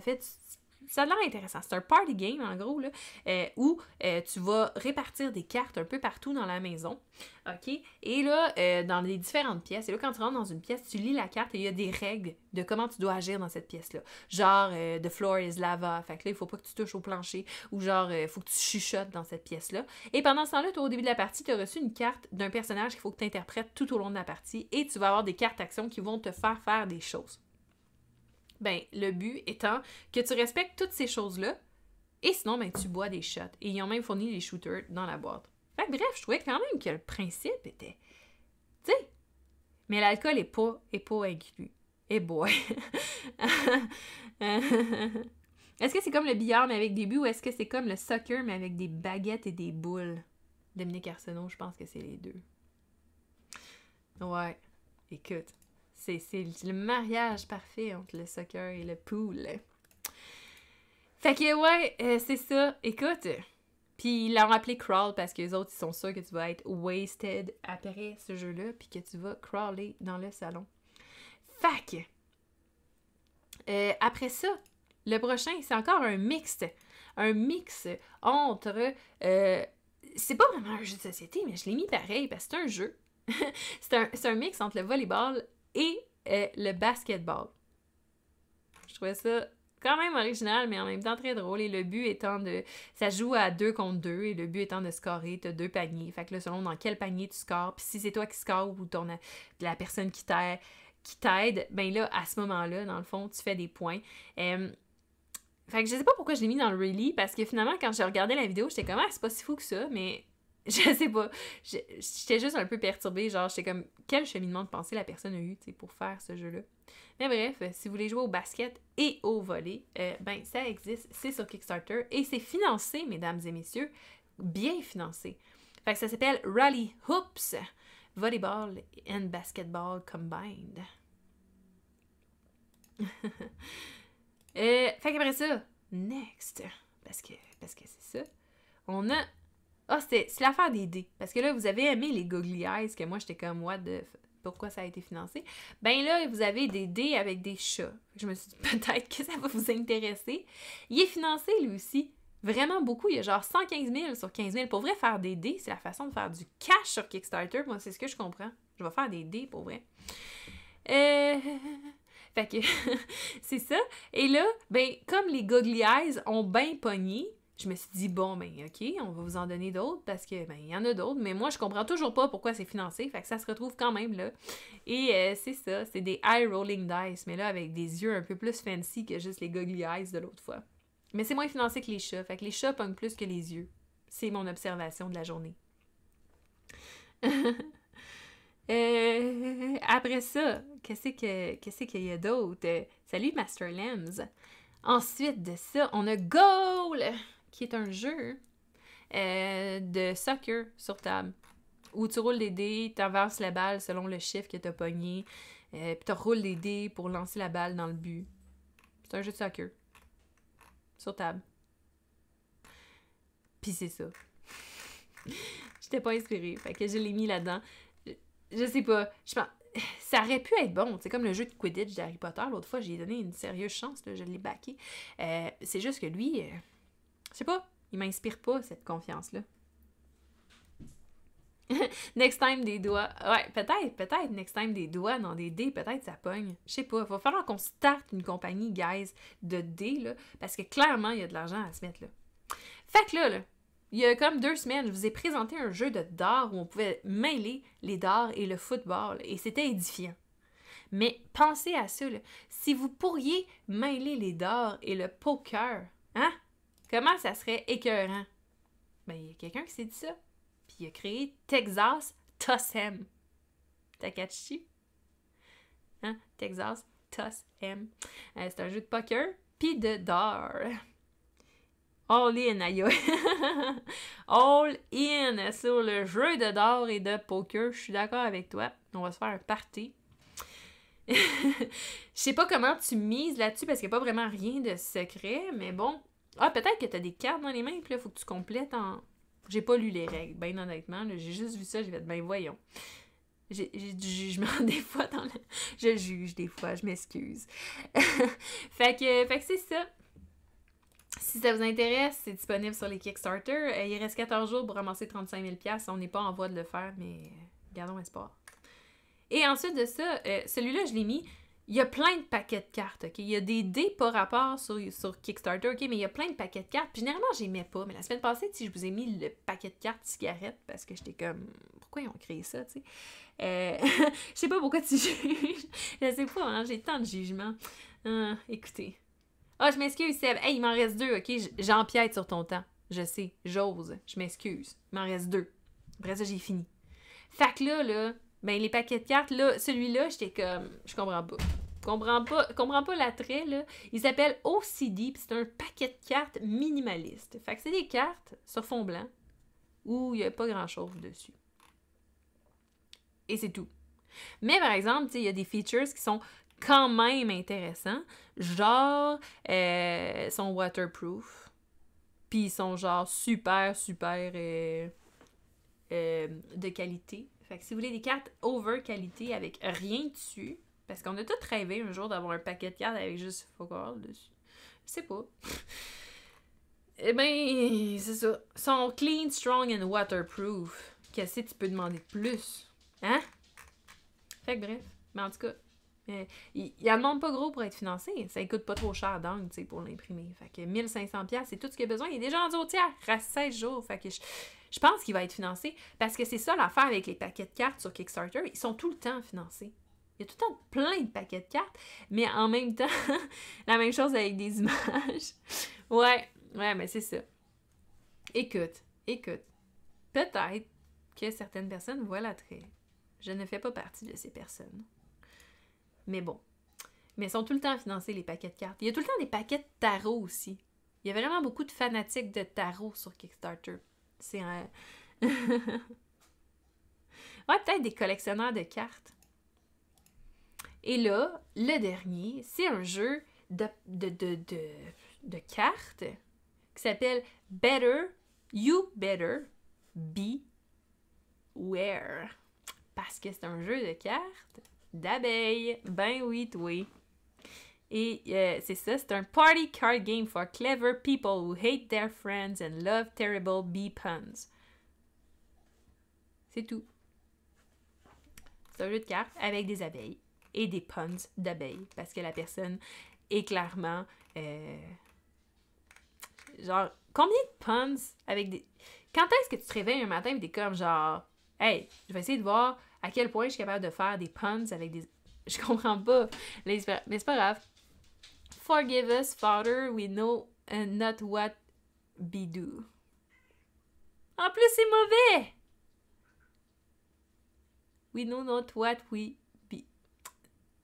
ça a l'air intéressant. C'est un party game, en gros, là, où tu vas répartir des cartes un peu partout dans la maison. OK? Et là, dans les différentes pièces, et là, quand tu rentres dans une pièce, tu lis la carte et il y a des règles de comment tu dois agir dans cette pièce-là. Genre, the floor is lava. Fait que là, il faut pas que tu touches au plancher. Ou genre, il faut que tu chuchotes dans cette pièce-là. Et pendant ce temps-là, toi, au début de la partie, tu as reçu une carte d'un personnage qu'il faut que tu interprètes tout au long de la partie. Et tu vas avoir des cartes actions qui vont te faire des choses. Ben, le but étant que tu respectes toutes ces choses-là, et sinon, ben, tu bois des shots. Et ils ont même fourni les shooters dans la boîte. Fait que bref, je trouvais quand même que le principe était... Tu sais, mais l'alcool est pas inclus. Et boy! Est-ce que c'est comme le billard, mais avec des buts, ou est-ce que c'est comme le soccer, mais avec des baguettes et des boules? Dominique Arsenault, je pense que c'est les deux. Ouais, écoute... C'est le mariage parfait entre le soccer et le pool. Fait que, ouais, c'est ça. Écoute, puis ils l'ont appelé Crawl parce que les autres, ils sont sûrs que tu vas être wasted après ce jeu-là puis que tu vas crawler dans le salon. Fait que, après ça, le prochain, c'est encore un mix. Un mix entre... c'est pas vraiment un jeu de société, mais je l'ai mis pareil parce que c'est un jeu. c'est un mix entre le volleyball et le basketball. Je trouvais ça quand même original, mais en même temps très drôle. Et le but étant de... Ça joue à 2 contre 2, et le but étant de scorer, t'as 2 paniers. Fait que là, selon dans quel panier tu scores, puis si c'est toi qui scores ou la personne qui t'aide, ben là, à ce moment-là, dans le fond, tu fais des points. Fait que je sais pas pourquoi je l'ai mis dans le Really, parce que finalement, quand j'ai regardé la vidéo, j'étais comme « Ah, c'est pas si fou que ça », mais... Je sais pas. J'étais juste un peu perturbée. Genre, j'étais comme, quel cheminement de pensée la personne a eu, tu sais, pour faire ce jeu-là. Mais bref, si vous voulez jouer au basket et au volley, ben ça existe, c'est sur Kickstarter et c'est financé, mesdames et messieurs, bien financé. Fait que ça s'appelle Rally Hoops, Volleyball and Basketball Combined. Fait qu'après ça, next, parce que c'est ça, on a... Ah, c'est l'affaire des dés. Parce que là, vous avez aimé les googly eyes, que moi, j'étais comme, what the... Pourquoi ça a été financé? Ben là, vous avez des dés avec des chats. Je me suis dit, peut-être que ça va vous intéresser. Il est financé, lui aussi. Vraiment beaucoup. Il y a genre 115 000 sur 15 000. Pour vrai, faire des dés, c'est la façon de faire du cash sur Kickstarter. Moi, c'est ce que je comprends. Je vais faire des dés, pour vrai. Fait que, c'est ça. Et là, ben, comme les googly eyes ont bien pogné, je me suis dit, bon, ben, OK, on va vous en donner d'autres parce que, ben, il y en a d'autres, mais moi, je comprends toujours pas pourquoi c'est financé, fait que ça se retrouve quand même là. Et c'est ça, c'est des eye rolling dice, mais là, avec des yeux un peu plus fancy que juste les googly eyes de l'autre fois. Mais c'est moins financé que les chats, fait que les chats pognent plus que les yeux. C'est mon observation de la journée. Après ça, qu'est-ce qu'il y a d'autre? Salut Master Lambs! Ensuite de ça, on a Goal! Qui est un jeu de soccer sur table. Où tu roules des dés, tu avances la balle selon le chiffre que tu as pogné, puis tu roules des dés pour lancer la balle dans le but. C'est un jeu de soccer. Sur table. Puis c'est ça. J'étais pas inspirée, fait que je l'ai mis là-dedans. Je sais pas, je pense... Ça aurait pu être bon, c'est comme le jeu de Quidditch d'Harry Potter. L'autre fois, j'ai donné une sérieuse chance, là, je l'ai backé. C'est juste que lui, je sais pas, il m'inspire pas, cette confiance-là. Next time des doigts. Ouais, peut-être next time des doigts dans des dés, peut-être ça pogne. Je sais pas, il va falloir qu'on starte une compagnie, guys, de dés, là, parce que clairement, il y a de l'argent à se mettre, là. Fait que là, il y a comme 2 semaines, je vous ai présenté un jeu de dards où on pouvait mêler les dards et le football, et c'était édifiant. Mais pensez à ça, là. Si vous pourriez mêler les dards et le poker, hein? Comment ça serait écœurant? Ben, il y a quelqu'un qui s'est dit ça. Puis il a créé Texas Toss'em. Takachi? Hein? Texas Toss'em. C'est un jeu de poker, puis de dards. All in, aïe. All in sur le jeu de dards et de poker. Je suis d'accord avec toi. On va se faire un party. Je sais pas comment tu mises là-dessus parce qu'il n'y a pas vraiment rien de secret, mais bon. Ah, peut-être que tu as des cartes dans les mains, puis là, il faut que tu complètes en... J'ai pas lu les règles, ben honnêtement. J'ai juste vu ça, j'ai fait, ben voyons. J'ai du jugement des fois dans le... Je juge des fois, je m'excuse. fait que c'est ça. Si ça vous intéresse, c'est disponible sur les Kickstarter. Il reste 14 jours pour ramasser 35 000 $. On n'est pas en voie de le faire, mais gardons espoir. Et ensuite de ça, celui-là, je l'ai mis. Il y a plein de paquets de cartes, OK? Il y a des dés par rapport sur Kickstarter, OK? Mais il y a plein de paquets de cartes. Puis généralement, j'aimais pas. Mais la semaine passée, je vous ai mis le paquet de cartes cigarettes parce que j'étais comme... Pourquoi ils ont créé ça, tu sais? Je sais pas pourquoi tu juges. Je sais pas, hein? J'ai tant de jugements. Écoutez... Ah, je m'excuse, Seb. Hey, il m'en reste 2, OK? J'empiète sur ton temps. Je sais, j'ose. Je m'excuse. Il m'en reste 2. Après ça, j'ai fini. Fait que là, ben les paquets de cartes, là, celui-là, j'étais comme... Je comprends pas. Comprends pas l'attrait, là. Il s'appelle OCD, puis c'est un paquet de cartes minimaliste. Fait que c'est des cartes sur fond blanc où il n'y a pas grand-chose dessus. Et c'est tout. Mais par exemple, tu sais, il y a des features qui sont quand même intéressants. Genre, ils sont waterproof. Puis ils sont genre super de qualité. Fait que si vous voulez des cartes over qualité avec rien dessus, parce qu'on a tous rêvé un jour d'avoir un paquet de cartes avec juste focal dessus. Je sais pas. Eh ben, c'est ça. Ils sont clean, strong and waterproof. Qu'est-ce que tu peux demander de plus? Hein? Fait que bref. Mais en tout cas, il en demande pas gros pour être financé. Ça coûte pas trop cher d'angle, tu sais, pour l'imprimer. Fait que 1500$, c'est tout ce qu'il a besoin. Il est déjà rendu au tiers. Reste 16 jours. Fait que je pense qu'il va être financé. Parce que c'est ça l'affaire avec les paquets de cartes sur Kickstarter. Ils sont tout le temps financés. Il y a tout le temps plein de paquets de cartes, mais en même temps, la même chose avec des images. Ouais, mais c'est ça. Écoute. Peut-être que certaines personnes voient l'attrait. Je ne fais pas partie de ces personnes. Mais bon. Mais ils sont tout le temps financés, les paquets de cartes. Il y a tout le temps des paquets de tarot aussi. Il y a vraiment beaucoup de fanatiques de tarot sur Kickstarter. C'est un... ouais, peut-être des collectionneurs de cartes. Et là, le dernier, c'est un jeu de cartes qui s'appelle Better, You Better Beware. Parce que c'est un jeu de cartes d'abeilles. Ben oui, oui. Et c'est ça, c'est un party card game for clever people who hate their friends and love terrible bee puns. C'est tout. C'est un jeu de cartes avec des abeilles et des puns d'abeilles. Parce que la personne est clairement... genre, combien de puns avec des... Quand est-ce que tu te réveilles un matin et t'es comme genre... Hey, je vais essayer de voir à quel point je suis capable de faire des puns avec des... Je comprends pas. Mais c'est pas grave. Forgive us, Father, we know not what be do. En plus, c'est mauvais! We know not what we be.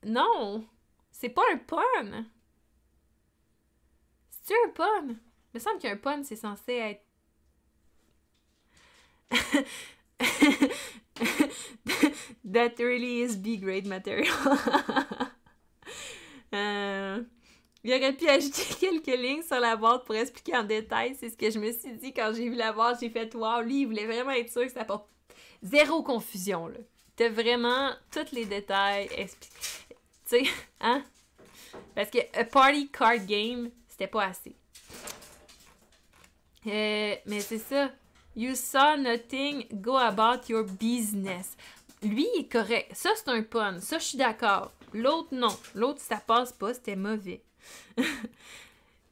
Non! C'est pas un pun! C'est-tu un pun? Il me semble qu'un pun, c'est censé être... That really is B-grade material. Il aurait pu ajouter quelques lignes sur la boîte pour expliquer en détail. C'est ce que je me suis dit quand j'ai vu la boîte. J'ai fait « Wow, lui, il voulait vraiment être sûr que ça apporte zéro confusion, là. » T'as vraiment tous les détails expliqués. Tu sais, hein? Parce que a party card game, c'était pas assez. Mais c'est ça. You saw nothing, go about your business. Lui, il est correct. Ça, c'est un pun. Ça, je suis d'accord. L'autre, non. L'autre, ça passe pas. C'était mauvais.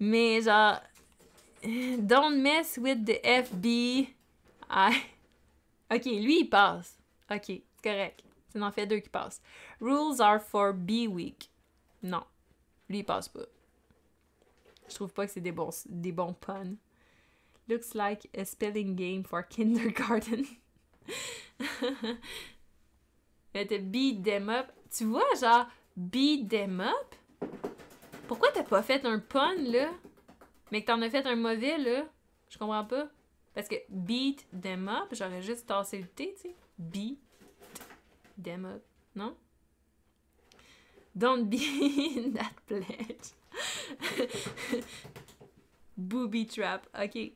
Mais genre... Don't mess with the FBI. Ok, lui, il passe. Ok, c'est correct. Ça en fait 2 qui passent. Rules are for B-Week. Non. Lui, il passe pas. Je trouve pas que c'est des bons puns. Looks like a spelling game for kindergarten. T'as beat them up. Tu vois, genre, beat them up? Pourquoi t'as pas fait un pun, là? Mais que t'en as fait un mauvais, là? Je comprends pas. Parce que beat them up, j'aurais juste tassé le T, tu sais. Beat them up. Non? Don't be in that pledge. Booby trap. OK.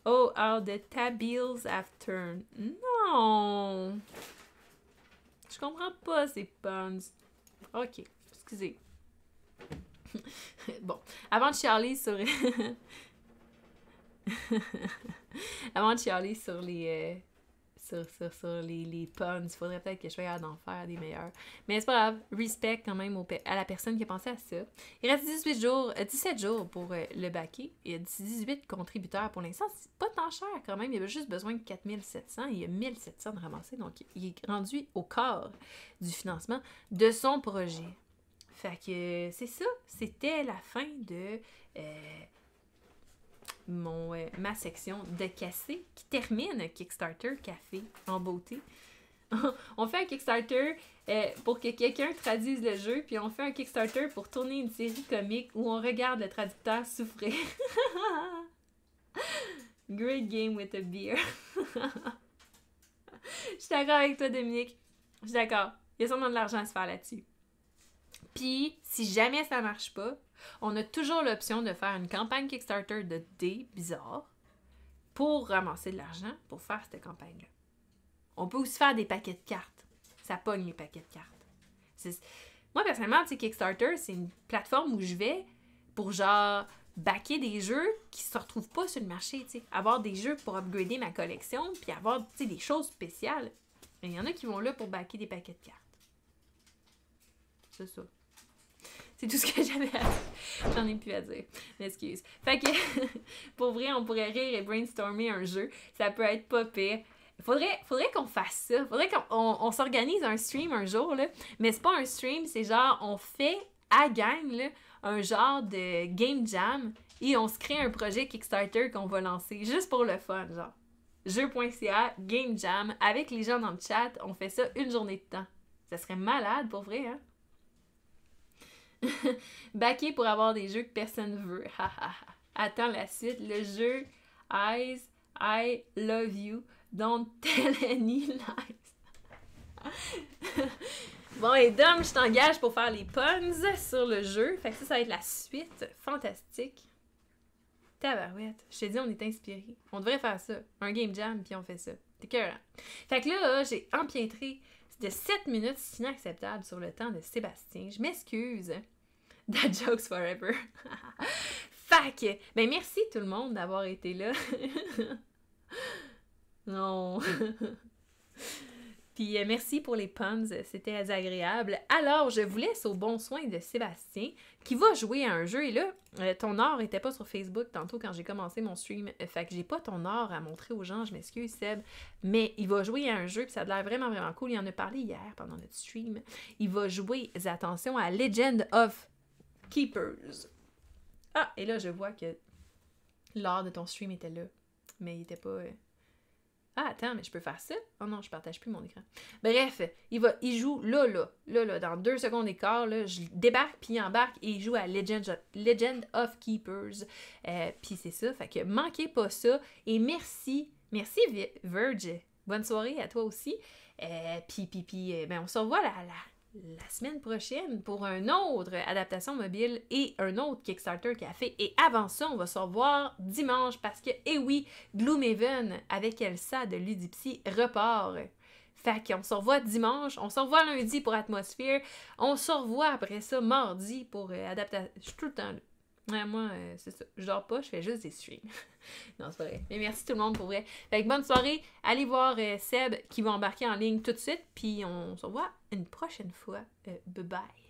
Oh, how the tables have turned. Non! Je comprends pas ces puns. OK. Excusez. Bon. Avant de chialer sur... Avant de chialer sur les... Sur les puns, il faudrait peut-être que je fasse d'en faire des meilleurs. Mais c'est pas grave. Respect quand même à la personne qui a pensé à ça. Il reste 17 jours pour le backer. Il y a 18 contributeurs pour l'instant. C'est pas tant cher quand même. Il y avait juste besoin de 4700. Il y a 1700 de ramasser. Donc, il est rendu au quart du financement de son projet. Fait que c'est ça. C'était la fin de... ma section de café qui termine Kickstarter Café en beauté. On fait un Kickstarter pour que quelqu'un traduise le jeu, puis on fait un Kickstarter pour tourner une série comique où on regarde le traducteur souffrir. Great game with a beer. Je suis d'accord avec toi, Dominique. Je suis d'accord. Il y a sûrement de l'argent à se faire là-dessus. Puis, si jamais ça marche pas, on a toujours l'option de faire une campagne Kickstarter de dés bizarres pour ramasser de l'argent pour faire cette campagne-là. On peut aussi faire des paquets de cartes. Ça pogne les paquets de cartes. Moi, personnellement, tu sais, Kickstarter, c'est une plateforme où je vais pour genre backer des jeux qui se retrouvent pas sur le marché, tu sais. Avoir des jeux pour upgrader ma collection, puis avoir, tu sais, des choses spéciales. Il y en a qui vont là pour backer des paquets de cartes. C'est ça. C'est tout ce que j'avais à dire. J'en ai plus à dire. M'excuse. Fait que, pour vrai, on pourrait rire et brainstormer un jeu. Ça peut être pas pire. Faudrait qu'on fasse ça. Faudrait qu'on s'organise un stream un jour, là. Mais c'est pas un stream, c'est genre, on fait à gang, là, un genre de game jam et on se crée un projet Kickstarter qu'on va lancer juste pour le fun, genre. Jeu.ca, game jam, avec les gens dans le chat, on fait ça une journée de temps. Ça serait malade, pour vrai, hein? Baquer pour avoir des jeux que personne veut. Attends la suite. Le jeu Eyes, I love you. Don't tell any lies. Bon, et Dom, je t'engage pour faire les puns sur le jeu. Fait que ça va être la suite. Fantastique. Tabarouette. Je t'ai dit, on est inspirés. On devrait faire ça. Un game jam, puis on fait ça. C'est écœurant. Fait que là, j'ai empiétré de 7 minutes, c'est inacceptable sur le temps de Sébastien. Je m'excuse. That joke's forever. Fait que, ben merci tout le monde d'avoir été là. Non. Puis merci pour les puns, c'était agréable. Alors, je vous laisse au bon soin de Sébastien, qui va jouer à un jeu. Et là, ton or était pas sur Facebook tantôt quand j'ai commencé mon stream. Fait que j'ai pas ton or à montrer aux gens, je m'excuse Seb. Mais il va jouer à un jeu, puis ça a l'air vraiment, vraiment cool. Il en a parlé hier pendant notre stream. Il va jouer, attention, à Legend of Keepers. Ah, et là, je vois que l'or de ton stream était là. Mais il était pas... Ah, attends, mais je peux faire ça? Oh non, je partage plus mon écran. Bref, il joue là, dans 2 secondes et quart, là, je débarque, puis il embarque, et il joue à Legend of Keepers. Puis c'est ça, fait que manquez pas ça, et merci Verge, bonne soirée à toi aussi. Puis, ben, on se revoit la semaine prochaine pour une autre adaptation mobile et un autre Kickstarter qu'il a fait. Et avant ça, on va se revoir dimanche parce que, eh oui, Gloomhaven avec Elsa de Ludipsy repart. Fait qu'on se revoit dimanche, on se revoit lundi pour Atmosphere, on se revoit après ça mardi pour adaptation. Je suis tout le temps là. Ouais, moi, c'est ça. Je dors pas, je fais juste des streams. Non, c'est pas vrai. Mais merci tout le monde pour vrai. Fait que bonne soirée. Allez voir Seb qui va embarquer en ligne tout de suite. Puis on se revoit une prochaine fois. Bye bye.